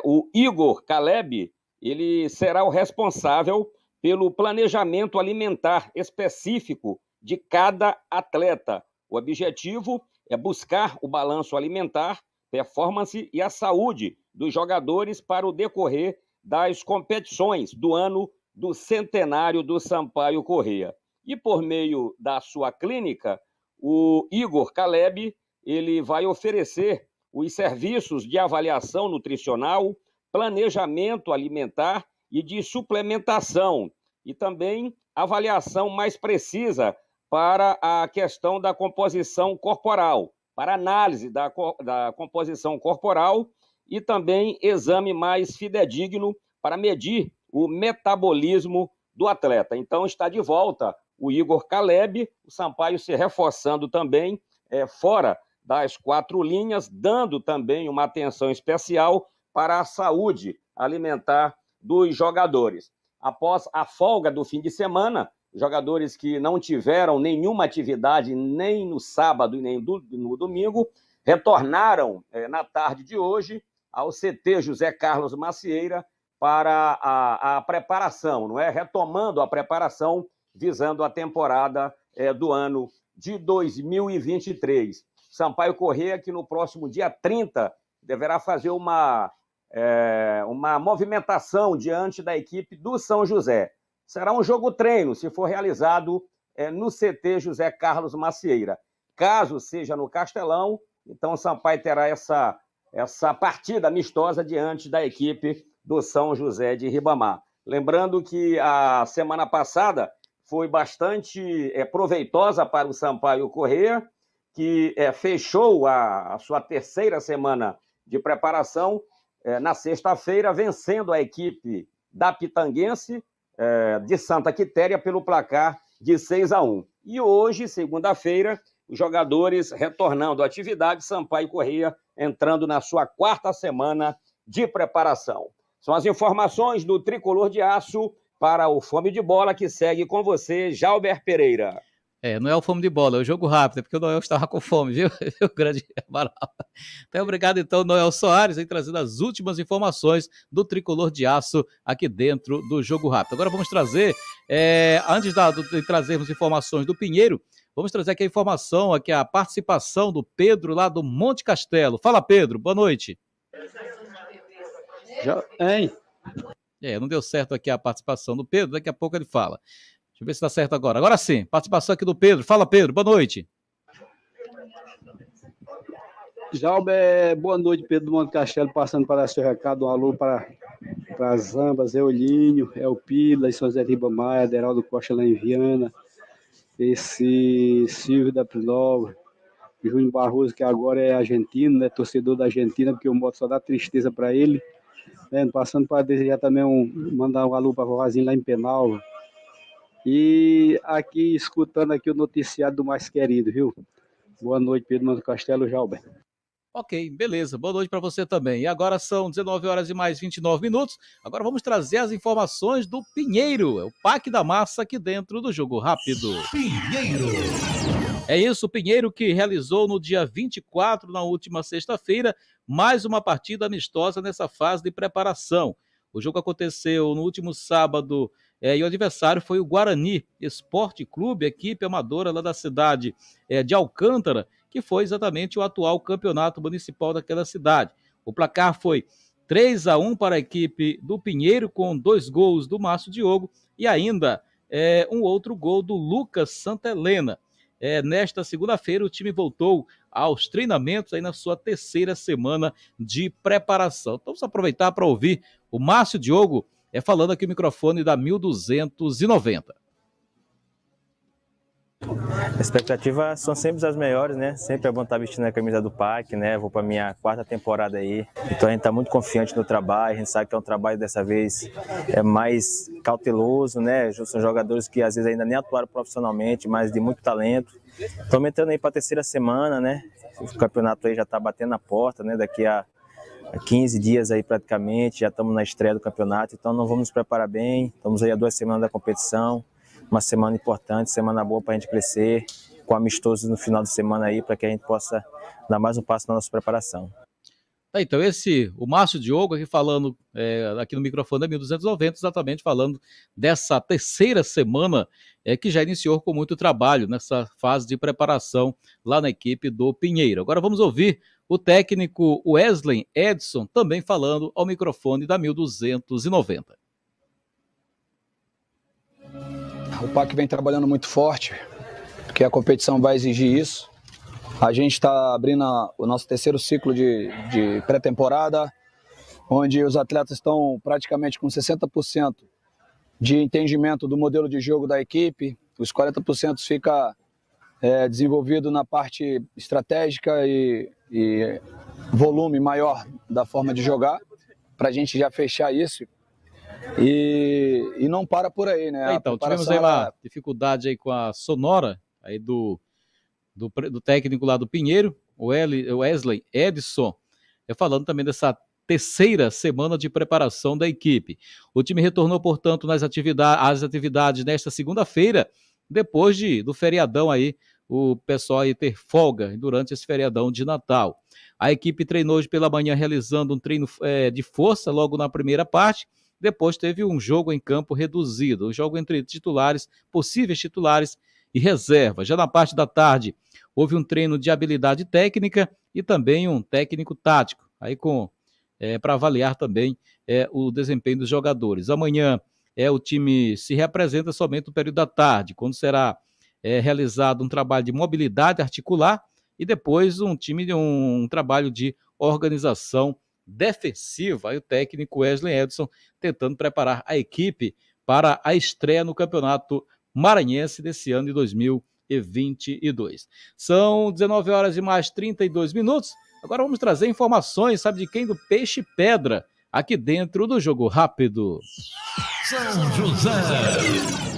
O Igor Caleb, ele será o responsável pelo planejamento alimentar específico de cada atleta. O objetivo é buscar o balanço alimentar, performance e a saúde dos jogadores para o decorrer das competições do ano do centenário do Sampaio Corrêa. E por meio da sua clínica, o Igor Caleb, ele vai oferecer os serviços de avaliação nutricional, planejamento alimentar e de suplementação, e também avaliação mais precisa para a questão da composição corporal, para análise da composição corporal e também exame mais fidedigno para medir o metabolismo do atleta. Então está de volta o Igor Caleb, o Sampaio se reforçando também fora das 4 linhas, dando também uma atenção especial para a saúde alimentar dos jogadores. Após a folga do fim de semana, jogadores que não tiveram nenhuma atividade nem no sábado e nem no domingo, retornaram na tarde de hoje ao CT José Carlos Macieira para a preparação, não é? Retomando a preparação visando a temporada do ano de 2023. Sampaio Corrêa, que no próximo dia 30 deverá fazer uma movimentação diante da equipe do São José. Será um jogo-treino, se for realizado no CT José Carlos Macieira. Caso seja no Castelão, então o Sampaio terá essa partida amistosa diante da equipe do São José de Ribamar. Lembrando que a semana passada foi bastante proveitosa para o Sampaio Corrêa, que fechou a sua 3ª semana de preparação na sexta-feira, vencendo a equipe da Pitanguense de Santa Quitéria pelo placar de 6-1. E hoje, segunda-feira, os jogadores retornando à atividade, Sampaio Corrêa entrando na sua 4ª semana de preparação. São as informações do Tricolor de Aço para o Fome de Bola, que segue com você, Jalber Pereira. Não é o Fome de Bola, é o Jogo Rápido, porque o Noel estava com fome, viu? O grande Amaral. Então, obrigado, então, Noel Soares, aí, trazendo as últimas informações do Tricolor de Aço aqui dentro do Jogo Rápido. Agora vamos trazer, antes de trazermos informações do Pinheiro, vamos trazer aqui a informação, aqui a participação do Pedro, lá do Monte Castelo. Fala, Pedro, boa noite. Não deu certo aqui a participação do Pedro, daqui a pouco ele fala. eu ver se dá certo agora. Agora sim, participação aqui do Pedro. Fala, Pedro, boa noite. Jalber, boa noite, Pedro do Monte Castelo, passando para seu recado, um alô para as ambas, Eulinho, Elpila, e São José de Ribamar, Aderaldo Costa lá em Viana, esse Silvio da Prilova, Júnior Barroso, que agora é argentino, né, torcedor da Argentina, porque o moto só dá tristeza para ele, né, passando para desejar também mandar um alô para a vovozinha lá em Penalva, e aqui, escutando aqui o noticiário do mais querido, viu? Boa noite, Pedro do Monte Castelo, Jalber. Ok, beleza. Boa noite para você também. E agora são 19 horas e mais 29 minutos. Agora vamos trazer as informações do Pinheiro. É o Pac da Massa aqui dentro do Jogo Rápido. Pinheiro. É isso, o Pinheiro que realizou no dia 24, na última sexta-feira, mais uma partida amistosa nessa fase de preparação. O jogo aconteceu no último sábado e o adversário foi o Guarani Esporte Clube, equipe amadora lá da cidade de Alcântara, que foi exatamente o atual campeonato municipal daquela cidade. O placar foi 3-1 para a equipe do Pinheiro, com 2 gols do Márcio Diogo e ainda um outro gol do Lucas Santa Helena. Nesta segunda-feira, o time voltou aos treinamentos aí na sua terceira semana de preparação. Então, vamos aproveitar para ouvir o Márcio Diogo falando aqui no microfone da 1290. As expectativas são sempre as melhores, né? Sempre é bom estar vestindo a camisa do PAC, né? Vou para minha 4ª temporada aí. Então a gente está muito confiante no trabalho. A gente sabe que é um trabalho dessa vez mais cauteloso, né? São jogadores que às vezes ainda nem atuaram profissionalmente, mas de muito talento. Estamos entrando aí para a terceira semana, né? O campeonato aí já está batendo na porta, né? Daqui a 15 dias aí praticamente, já estamos na estreia do campeonato. Então nós vamos nos preparar bem. Estamos aí a 2 semanas da competição. Uma semana importante, semana boa para a gente crescer, com amistosos no final de semana aí, para que a gente possa dar mais um passo na nossa preparação. Então, o Márcio Diogo aqui falando, aqui no microfone da 1290, exatamente falando dessa terceira semana que já iniciou com muito trabalho nessa fase de preparação lá na equipe do Pinheiro. Agora vamos ouvir o técnico Wesley Edson também falando ao microfone da 1290. O PAC vem trabalhando muito forte, porque a competição vai exigir isso. A gente está abrindo o nosso terceiro ciclo de pré-temporada, onde os atletas estão praticamente com 60% de entendimento do modelo de jogo da equipe, os 40% fica desenvolvido na parte estratégica e volume maior da forma de jogar, para a gente já fechar isso. E não para por aí, né? Então, tivemos aí uma dificuldade aí com a sonora aí do técnico lá do Pinheiro, o Wesley Edson, falando também dessa terceira semana de preparação da equipe. O time retornou, portanto, às atividades nesta segunda-feira, depois do feriadão aí, o pessoal aí ter folga durante esse feriadão de Natal. A equipe treinou hoje pela manhã, realizando um treino de força logo na primeira parte. Depois teve um jogo em campo reduzido, um jogo entre possíveis titulares e reserva. Já na parte da tarde, houve um treino de habilidade técnica e também um técnico tático, aí para avaliar também o desempenho dos jogadores. Amanhã o time se reapresenta somente no período da tarde, quando será realizado um trabalho de mobilidade articular e depois um trabalho de organização defensiva. Aí o técnico Wesley Edson tentando preparar a equipe para a estreia no Campeonato Maranhense desse ano de 2022. São 19 horas e mais 32 minutos. Agora vamos trazer informações, sabe de quem? Do Peixe Pedra, aqui dentro do Jogo Rápido. São José.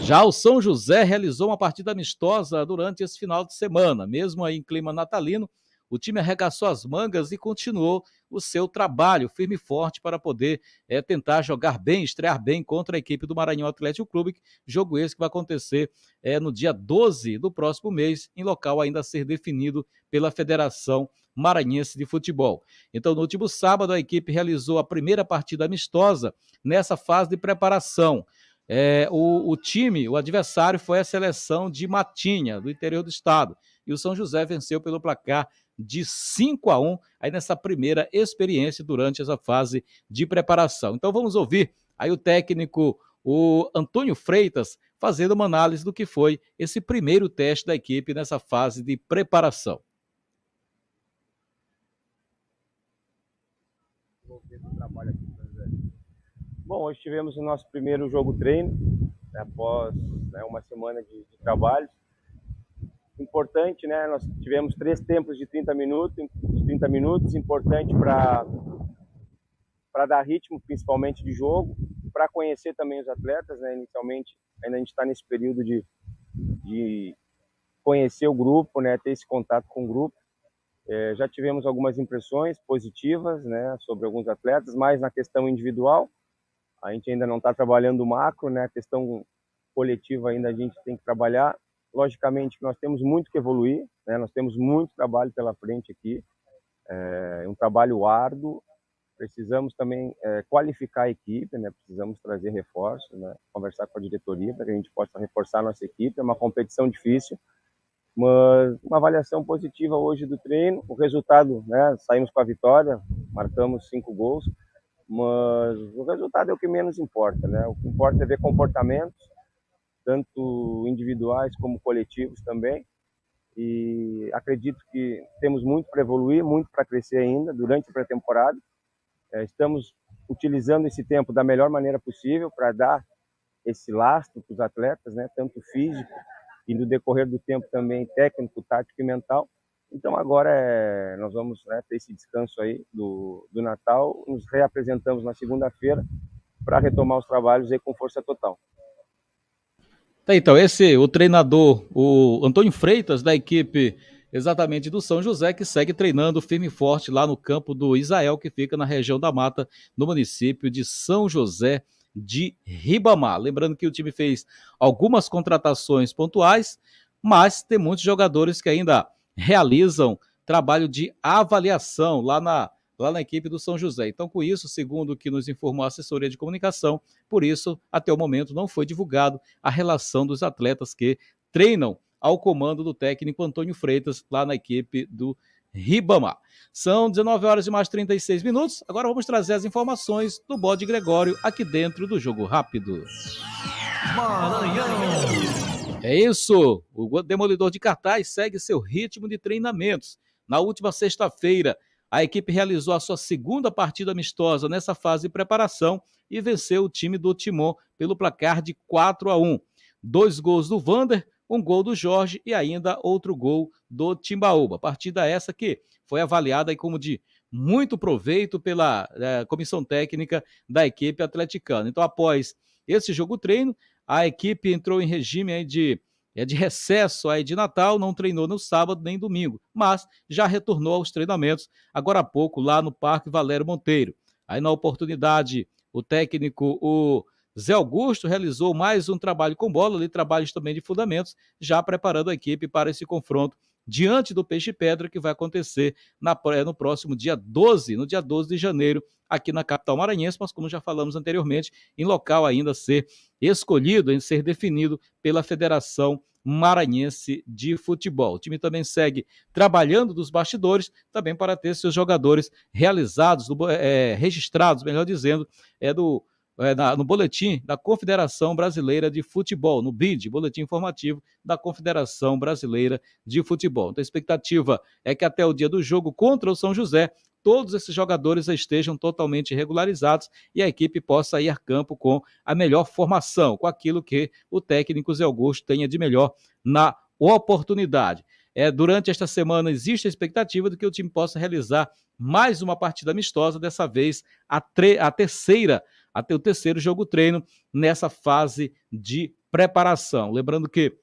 Já o São José realizou uma partida amistosa durante esse final de semana. Mesmo aí em clima natalino, o time arregaçou as mangas e continuou o seu trabalho firme e forte para poder tentar jogar bem, estrear bem contra a equipe do Maranhão Atlético Clube, jogo esse que vai acontecer no dia 12 do próximo mês, em local ainda a ser definido pela Federação Maranhense de Futebol. Então, no último sábado, a equipe realizou a primeira partida amistosa nessa fase de preparação. O adversário foi a seleção de Matinha, do interior do estado, e o São José venceu pelo placar de 5-1 aí nessa primeira experiência durante essa fase de preparação. Então vamos ouvir aí o técnico, o Antônio Freitas, fazendo uma análise do que foi esse primeiro teste da equipe nessa fase de preparação. Bom, hoje tivemos o nosso primeiro jogo treino, após uma semana de trabalho. Importante, né? Nós tivemos 3 tempos de 30 minutos, importante para dar ritmo, principalmente de jogo, para conhecer também os atletas, né? Inicialmente, ainda a gente está nesse período de conhecer o grupo, né? Ter esse contato com o grupo. Já tivemos algumas impressões positivas, né? Sobre alguns atletas, mais na questão individual. A gente ainda não está trabalhando o macro, né? A questão coletiva ainda a gente tem que trabalhar. Logicamente que nós temos muito que evoluir, né? Nós temos muito trabalho pela frente aqui, um trabalho árduo. Precisamos também qualificar a equipe, né? Precisamos trazer reforços, né? Conversar com a diretoria para que a gente possa reforçar a nossa equipe. É uma competição difícil, mas uma avaliação positiva hoje do treino. O resultado, né? Saímos com a vitória, marcamos 5 gols, mas o resultado é o que menos importa, né? O que importa é ver comportamentos, tanto individuais como coletivos também, e acredito que temos muito para evoluir, muito para crescer ainda durante a pré-temporada. Estamos utilizando esse tempo da melhor maneira possível para dar esse lastro para os atletas, né? Tanto físico e no decorrer do tempo também técnico, tático e mental. Então agora nós vamos, né, ter esse descanso aí do Natal, nos reapresentamos na segunda-feira para retomar os trabalhos aí com força total. Então, o treinador, o Antônio Freitas, da equipe exatamente do São José, que segue treinando firme e forte lá no campo do Isael, que fica na região da Mata, no município de São José de Ribamar. Lembrando que o time fez algumas contratações pontuais, mas tem muitos jogadores que ainda realizam trabalho de avaliação lá na equipe do São José. Então, com isso, segundo o que nos informou a assessoria de comunicação, por isso, até o momento, não foi divulgado a relação dos atletas que treinam ao comando do técnico Antônio Freitas, lá na equipe do Ribamar. São 19 horas e mais 36 minutos. Agora vamos trazer as informações do Bode Gregório aqui dentro do Jogo Rápido. Maranhão. É isso, o Demolidor de Cartaz segue seu ritmo de treinamentos. Na última sexta-feira, a equipe realizou a sua segunda partida amistosa nessa fase de preparação e venceu o time do Timon pelo placar de 4-1. 2 gols do Vander, 1 gol do Jorge e ainda outro gol do Timbaúba. Partida essa que foi avaliada como de muito proveito pela comissão técnica da equipe atleticana. Então, após esse jogo-treino, a equipe entrou em regime aí de recesso aí de Natal, não treinou no sábado nem domingo, mas já retornou aos treinamentos agora há pouco lá no Parque Valério Monteiro. Aí na oportunidade, o técnico, o Zé Augusto, realizou mais um trabalho com bola, ali trabalhos também de fundamentos, já preparando a equipe para esse confronto diante do Peixe Pedra, que vai acontecer no próximo dia 12, no dia 12 de janeiro, aqui na capital maranhense, mas como já falamos anteriormente, em local ainda a ser escolhido, em ser definido pela Federação Maranhense de Futebol. O time também segue trabalhando dos bastidores, também para ter seus jogadores registrados, melhor dizendo, no boletim da Confederação Brasileira de Futebol, no BID, Boletim Informativo da Confederação Brasileira de Futebol. Então a expectativa é que até o dia do jogo contra o São José, todos esses jogadores estejam totalmente regularizados e a equipe possa ir a campo com a melhor formação, com aquilo que o técnico Zé Augusto tenha de melhor na oportunidade. Durante esta semana existe a expectativa de que o time possa realizar mais uma partida amistosa, dessa vez até o terceiro jogo-treino nessa fase de preparação. Lembrando que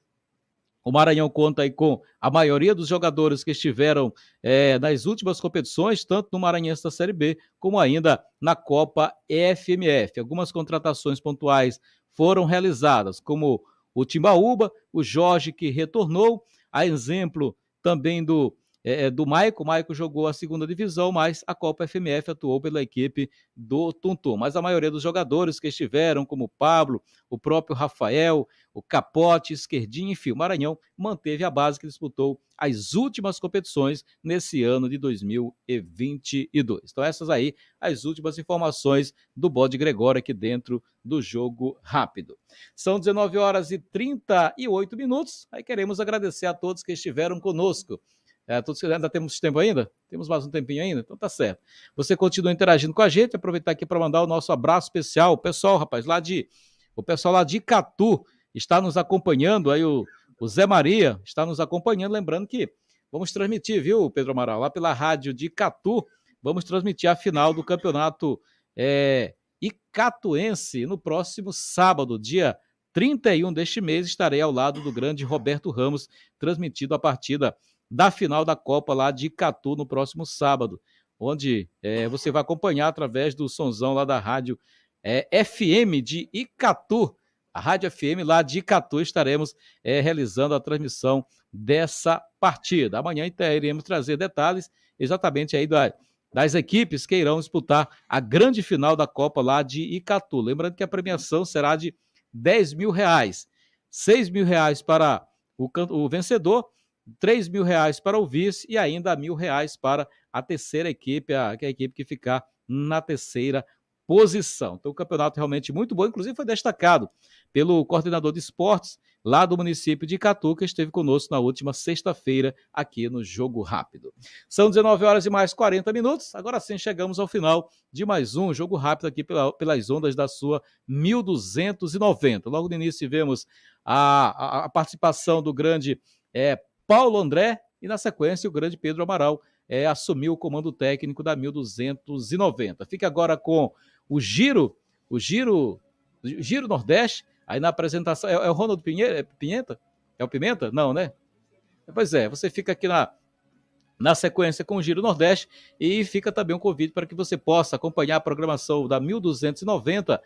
o Maranhão conta aí com a maioria dos jogadores que estiveram nas últimas competições, tanto no Maranhense da Série B, como ainda na Copa FMF. Algumas contratações pontuais foram realizadas, como o Timbaúba, o Jorge, que retornou, a exemplo também do do Maico. O Maico jogou a segunda divisão, mas a Copa FMF atuou pela equipe do Tuntum. Mas a maioria dos jogadores que estiveram, como o Pablo, o próprio Rafael, o Capote, Esquerdinho, enfim, o Maranhão manteve a base que disputou as últimas competições nesse ano de 2022. Então essas aí, as últimas informações do Bode Gregório aqui dentro do Jogo Rápido. São 19 horas e 38 minutos. Aí queremos agradecer a todos que estiveram conosco. Todos ainda temos tempo ainda? Temos mais um tempinho ainda? Então tá certo. Você continua interagindo com a gente, aproveitar aqui para mandar o nosso abraço especial. O pessoal, rapaz, o pessoal lá de Icatu está nos acompanhando, aí o Zé Maria está nos acompanhando, lembrando que vamos transmitir, viu, Pedro Amaral, lá pela rádio de Icatu, vamos transmitir a final do campeonato icatuense no próximo sábado, dia 31 deste mês, estarei ao lado do grande Roberto Ramos, transmitido a partida da final da Copa lá de Icatu no próximo sábado, onde você vai acompanhar através do sonzão lá da rádio FM de Icatu. A Rádio FM lá de Icatu estaremos realizando a transmissão dessa partida. Amanhã iremos trazer detalhes exatamente aí das equipes que irão disputar a grande final da Copa lá de Icatu. Lembrando que a premiação será de R$10 mil, R$6 mil para o vencedor, R$3 mil para o vice e ainda R$1.000 para a terceira equipe, que é a equipe que ficar na terceira posição. Então o campeonato realmente muito bom, inclusive foi destacado pelo coordenador de esportes lá do município de Icatu, que esteve conosco na última sexta-feira aqui no Jogo Rápido. São 19 horas e mais 40 minutos, agora sim chegamos ao final de mais um Jogo Rápido aqui pelas ondas da sua 1290. Logo no início tivemos a participação do grande Paulo André e na sequência o grande Pedro Amaral assumiu o comando técnico da 1290. Fica agora com o Giro Nordeste, aí na apresentação, é o Ronald Pimenta? É o Pimenta? Não, né? Pois é, você fica aqui na sequência com o Giro Nordeste e fica também um convite para que você possa acompanhar a programação da 1290,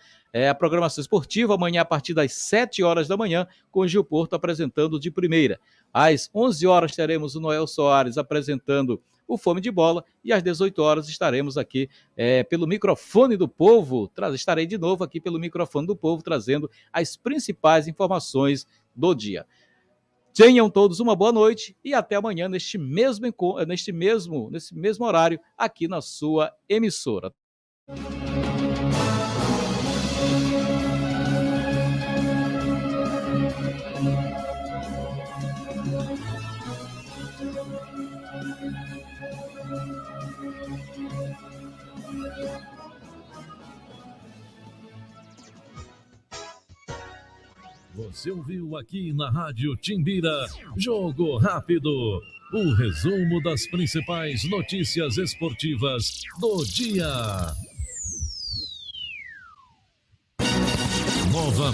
a programação esportiva, amanhã a partir das 7 horas da manhã, com o Gil Porto apresentando de primeira. Às 11 horas teremos o Noel Soares apresentando o Fome de Bola e às 18 horas estaremos aqui pelo microfone do povo, estarei de novo aqui pelo microfone do povo trazendo as principais informações do dia. Tenham todos uma boa noite e até amanhã nesse mesmo horário aqui na sua emissora. Você ouviu aqui na Rádio Timbira, Jogo Rápido, o resumo das principais notícias esportivas do dia. Nova